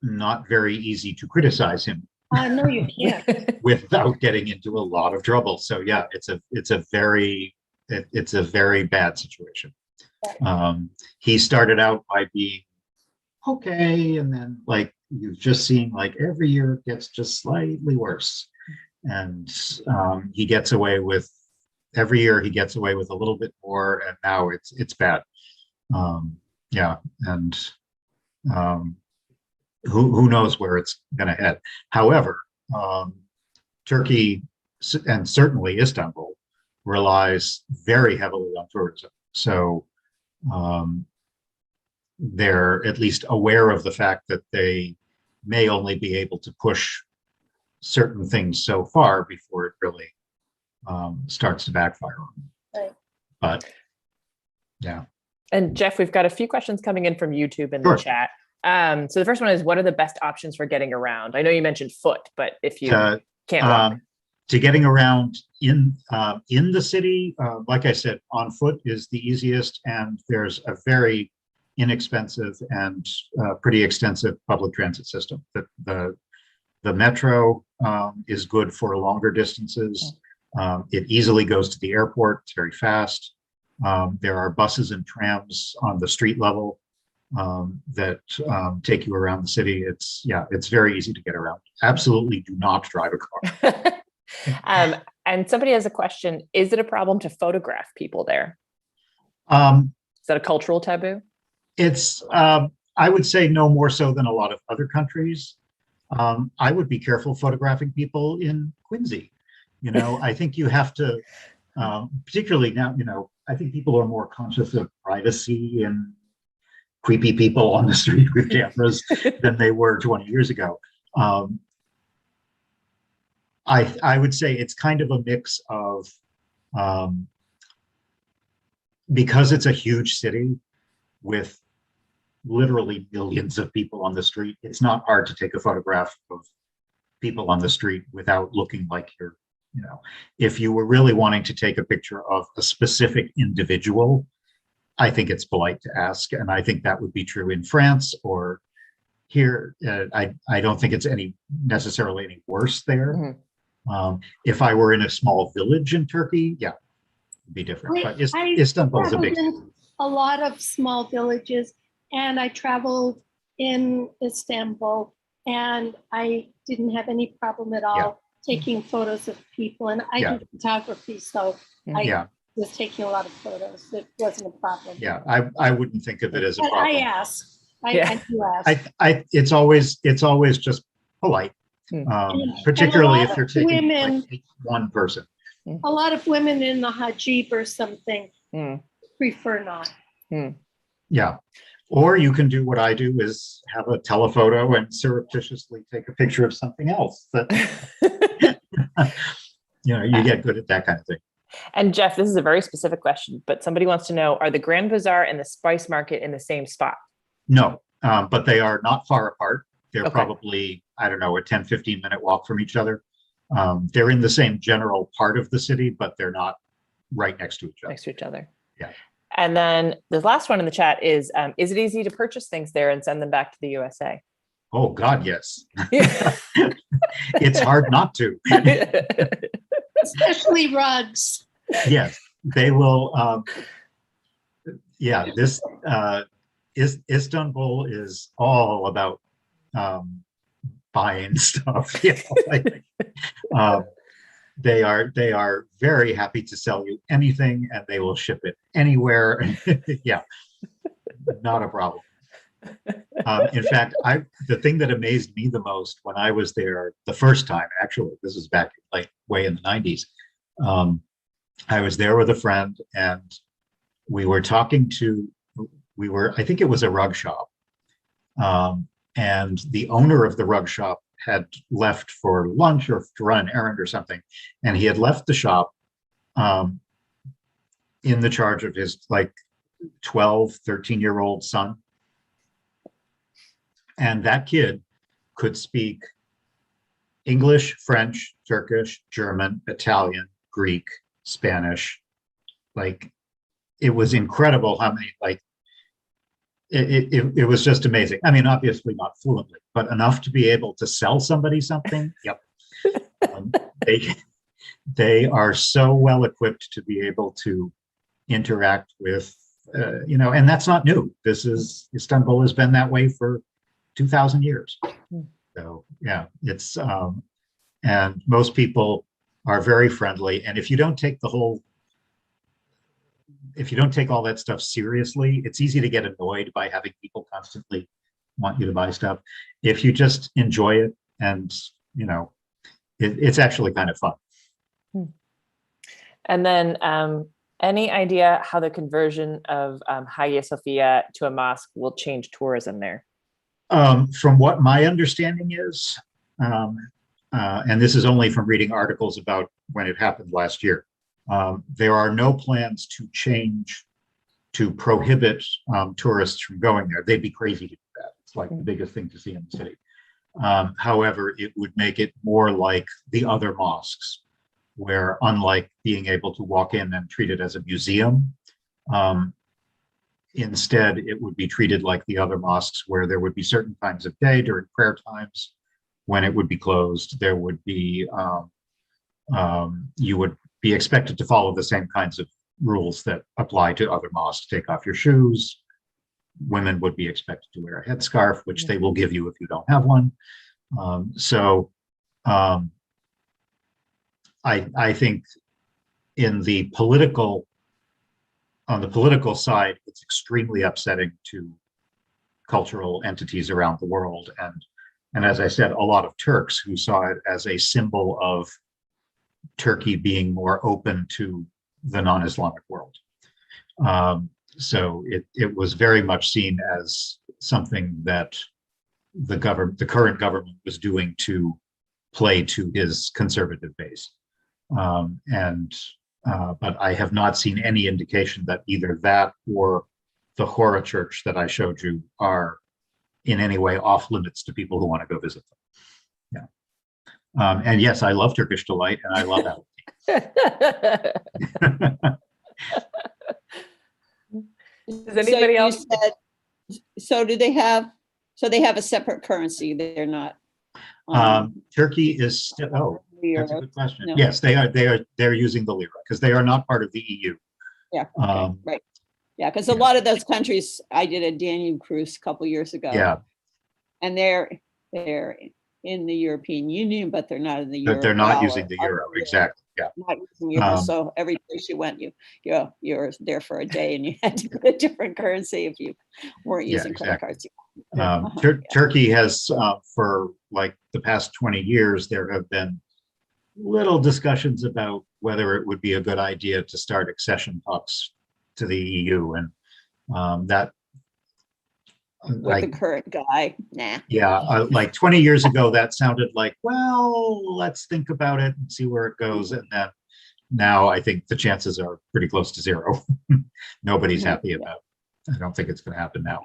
not very easy to criticize him No, you can't. without getting into a lot of trouble. So yeah, it's a very bad situation. He started out by being okay, and then like you've just seen, like every year it gets just slightly worse, and he gets away with every year he gets away with a little bit more, and now it's bad. And who knows where it's going to head. However, Turkey and certainly Istanbul relies very heavily on tourism. So they're at least aware of the fact that they may only be able to push certain things so far before it really starts to backfire on them. Right. But yeah. And Jeff, we've got a few questions coming in from YouTube in Sure. the chat. So the first one is, what are the best options for getting around? I know you mentioned foot, but if you can't walk. To getting around in the city, like I said, on foot is the easiest, and there's a very inexpensive and pretty extensive public transit system. The metro is good for longer distances. It easily goes to the airport. It's very fast. There are buses and trams on the street level that take you around the city. It's very easy to get around. Absolutely do not drive a car. And somebody has a question: is it a problem to photograph people there? Is that a cultural taboo? It's I would say no more so than a lot of other countries. I would be careful photographing people in Quincy. I think you have to, particularly now, I think people are more conscious of privacy and creepy people on the street with cameras than they were 20 years ago. I would say it's kind of a mix of, because it's a huge city, with literally millions of people on the street, it's not hard to take a photograph of people on the street without looking like you're, if you were really wanting to take a picture of a specific individual, I think it's polite to ask. And I think that would be true in France or here. I don't think it's necessarily any worse there. Mm-hmm. If I were in a small village in Turkey, yeah, it'd be different. But Istanbul is a big city. A lot of small villages, and I traveled in Istanbul, and I didn't have any problem at all taking photos of people. And I do photography, so I was taking a lot of photos. It wasn't a problem. Yeah, I wouldn't think of it as a problem. I ask. I do ask. It's always just polite, particularly if you're taking like one person. A lot of women in the hijab or something prefer not. Yeah. Or you can do what I do, is have a telephoto and surreptitiously take a picture of something else. That you get good at that kind of thing. And Jeff, this is a very specific question, but somebody wants to know, are the Grand Bazaar and the Spice Market in the same spot? No, but they are not far apart. They're probably, I don't know, a 10, 15-minute walk from each other. They're in the same general part of the city, but they're not right next to each other. Yeah. And then the last one in the chat is it easy to purchase things there and send them back to the USA? Oh, God, yes. It's hard not to. Especially rugs. Yes, they will. This Istanbul is all about buying stuff. They are very happy to sell you anything, and they will ship it anywhere. Yeah, not a problem. In fact, the thing that amazed me the most when I was there the first time, actually, this is back like way in the 90s. I was there with a friend, and we were talking I think it was a rug shop. And the owner of the rug shop had left for lunch or to run an errand or something. And he had left the shop in the charge of his like 12, 13-year-old son. And that kid could speak English, French, Turkish, German, Italian, Greek, Spanish. Like, it was incredible how many, like, it was just amazing. I mean, obviously not fluently, but enough to be able to sell somebody something. Yep. They are so well equipped to be able to interact with, and that's not new. Istanbul has been that way for 2,000 years. So yeah, it's, and most people are very friendly. And if you don't take all that stuff seriously, it's easy to get annoyed by having people constantly want you to buy stuff. If you just enjoy it, and it's actually kind of fun. And then any idea how the conversion of Hagia Sophia to a mosque will change tourism there? From what my understanding is, and this is only from reading articles about when it happened last year, there are no plans to prohibit tourists from going there. They'd be crazy to do that. It's like the biggest thing to see in the city. However, it would make it more like the other mosques, where unlike being able to walk in and treat it as a museum, instead it would be treated like the other mosques, where there would be certain times of day during prayer times when it would be closed. There would be, you would be expected to follow the same kinds of rules that apply to other mosques. Take off your shoes. Women would be expected to wear a headscarf, which they will give you if you don't have one. I think on the political side, it's extremely upsetting to cultural entities around the world. And as I said, a lot of Turks who saw it as a symbol of Turkey being more open to the non-Islamic world. So it was very much seen as something that the current government was doing to play to his conservative base. But I have not seen any indication that either that or the Jorah Church that I showed you are in any way off limits to people who want to go visit them. Yeah. And yes, I love Turkish Delight and I love Ahmet. Does anybody So else? so do they have, so they have a separate currency? They're not. Turkey is still, oh, that's a Euro. good question. No. Yes, they're using the lira because they are not part of the EU. Yeah, okay, right. Yeah, because a lot of those countries, I did a Danube cruise a couple years ago. Yeah, And they're in the European Union, but they're not in the euro. but they're not using the euro. Exactly. Yeah. Not using euro. So every place you went, you're there for a day and you had to go to a different currency if you weren't using credit cards. Turkey has, for like the past 20 years, there have been little discussions about whether it would be a good idea to start accession talks to the EU. And that, With the current guy, nah. yeah, like 20 years ago, that sounded like, well, let's think about it and see where it goes. And then now I think the chances are pretty close to zero. Nobody's happy about it. I don't think it's going to happen now.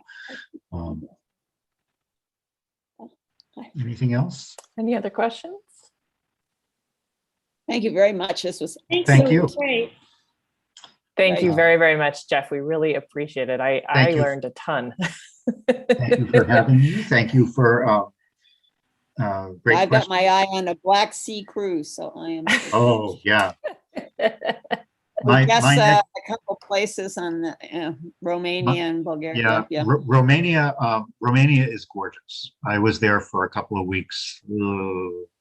Anything else? Any other questions? Thank you very much. This was Thank you. Great. Thank you Right. very, very much, Jeff. We really appreciate it. I Thank you. learned a ton. Thank you for having me. Thank you for great I've got questions. my eye on a Black Sea cruise, so I am. Oh, yeah. I guess my next- a couple places on the Romania and Bulgaria. yeah, Romania is gorgeous. I was there for a couple of weeks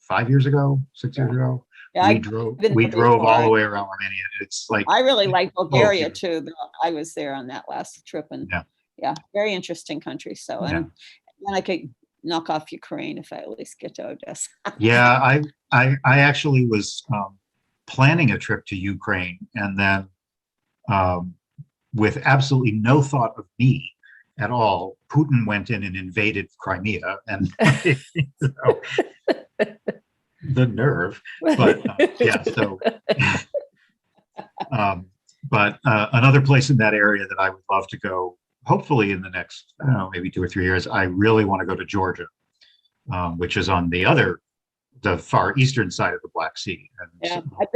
5 years ago, 6 years ago. Yeah, we I've drove been there all before. the way around Romania. It's like, I really like Bulgaria yeah. too. I was there on that last trip, and Yeah. very interesting country. So, Yeah. and then I could knock off Ukraine if I at least get to Odessa. yeah, I actually was planning a trip to Ukraine, and then with absolutely no thought of me at all, Putin went in and invaded Crimea, and so, the nerve. But yeah, so but another place in that area that I would love to go, hopefully in the next, I don't know, maybe 2 or 3 years, I really want to go to Georgia, which is on the far eastern side of the Black Sea. And Yeah, I've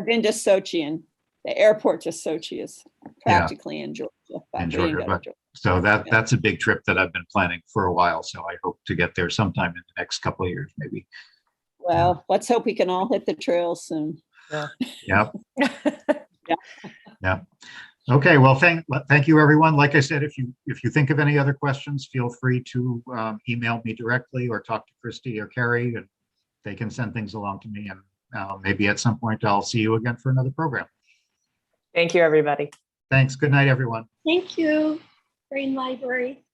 been to Sochi, and the airport to Sochi is practically in Georgia. in Georgia, but so that's a big trip that I've been planning for a while. So I hope to get there sometime in the next couple of years, maybe. Well, let's hope we can all hit the trail soon. Yeah. Yeah. Okay. Well, thank you, everyone. Like I said, if you think of any other questions, feel free to email me directly or talk to Christy or Carrie, and they can send things along to me. And maybe at some point I'll see you again for another program. Thank you, everybody. Thanks. Good night, everyone. Thank you, Brain Library.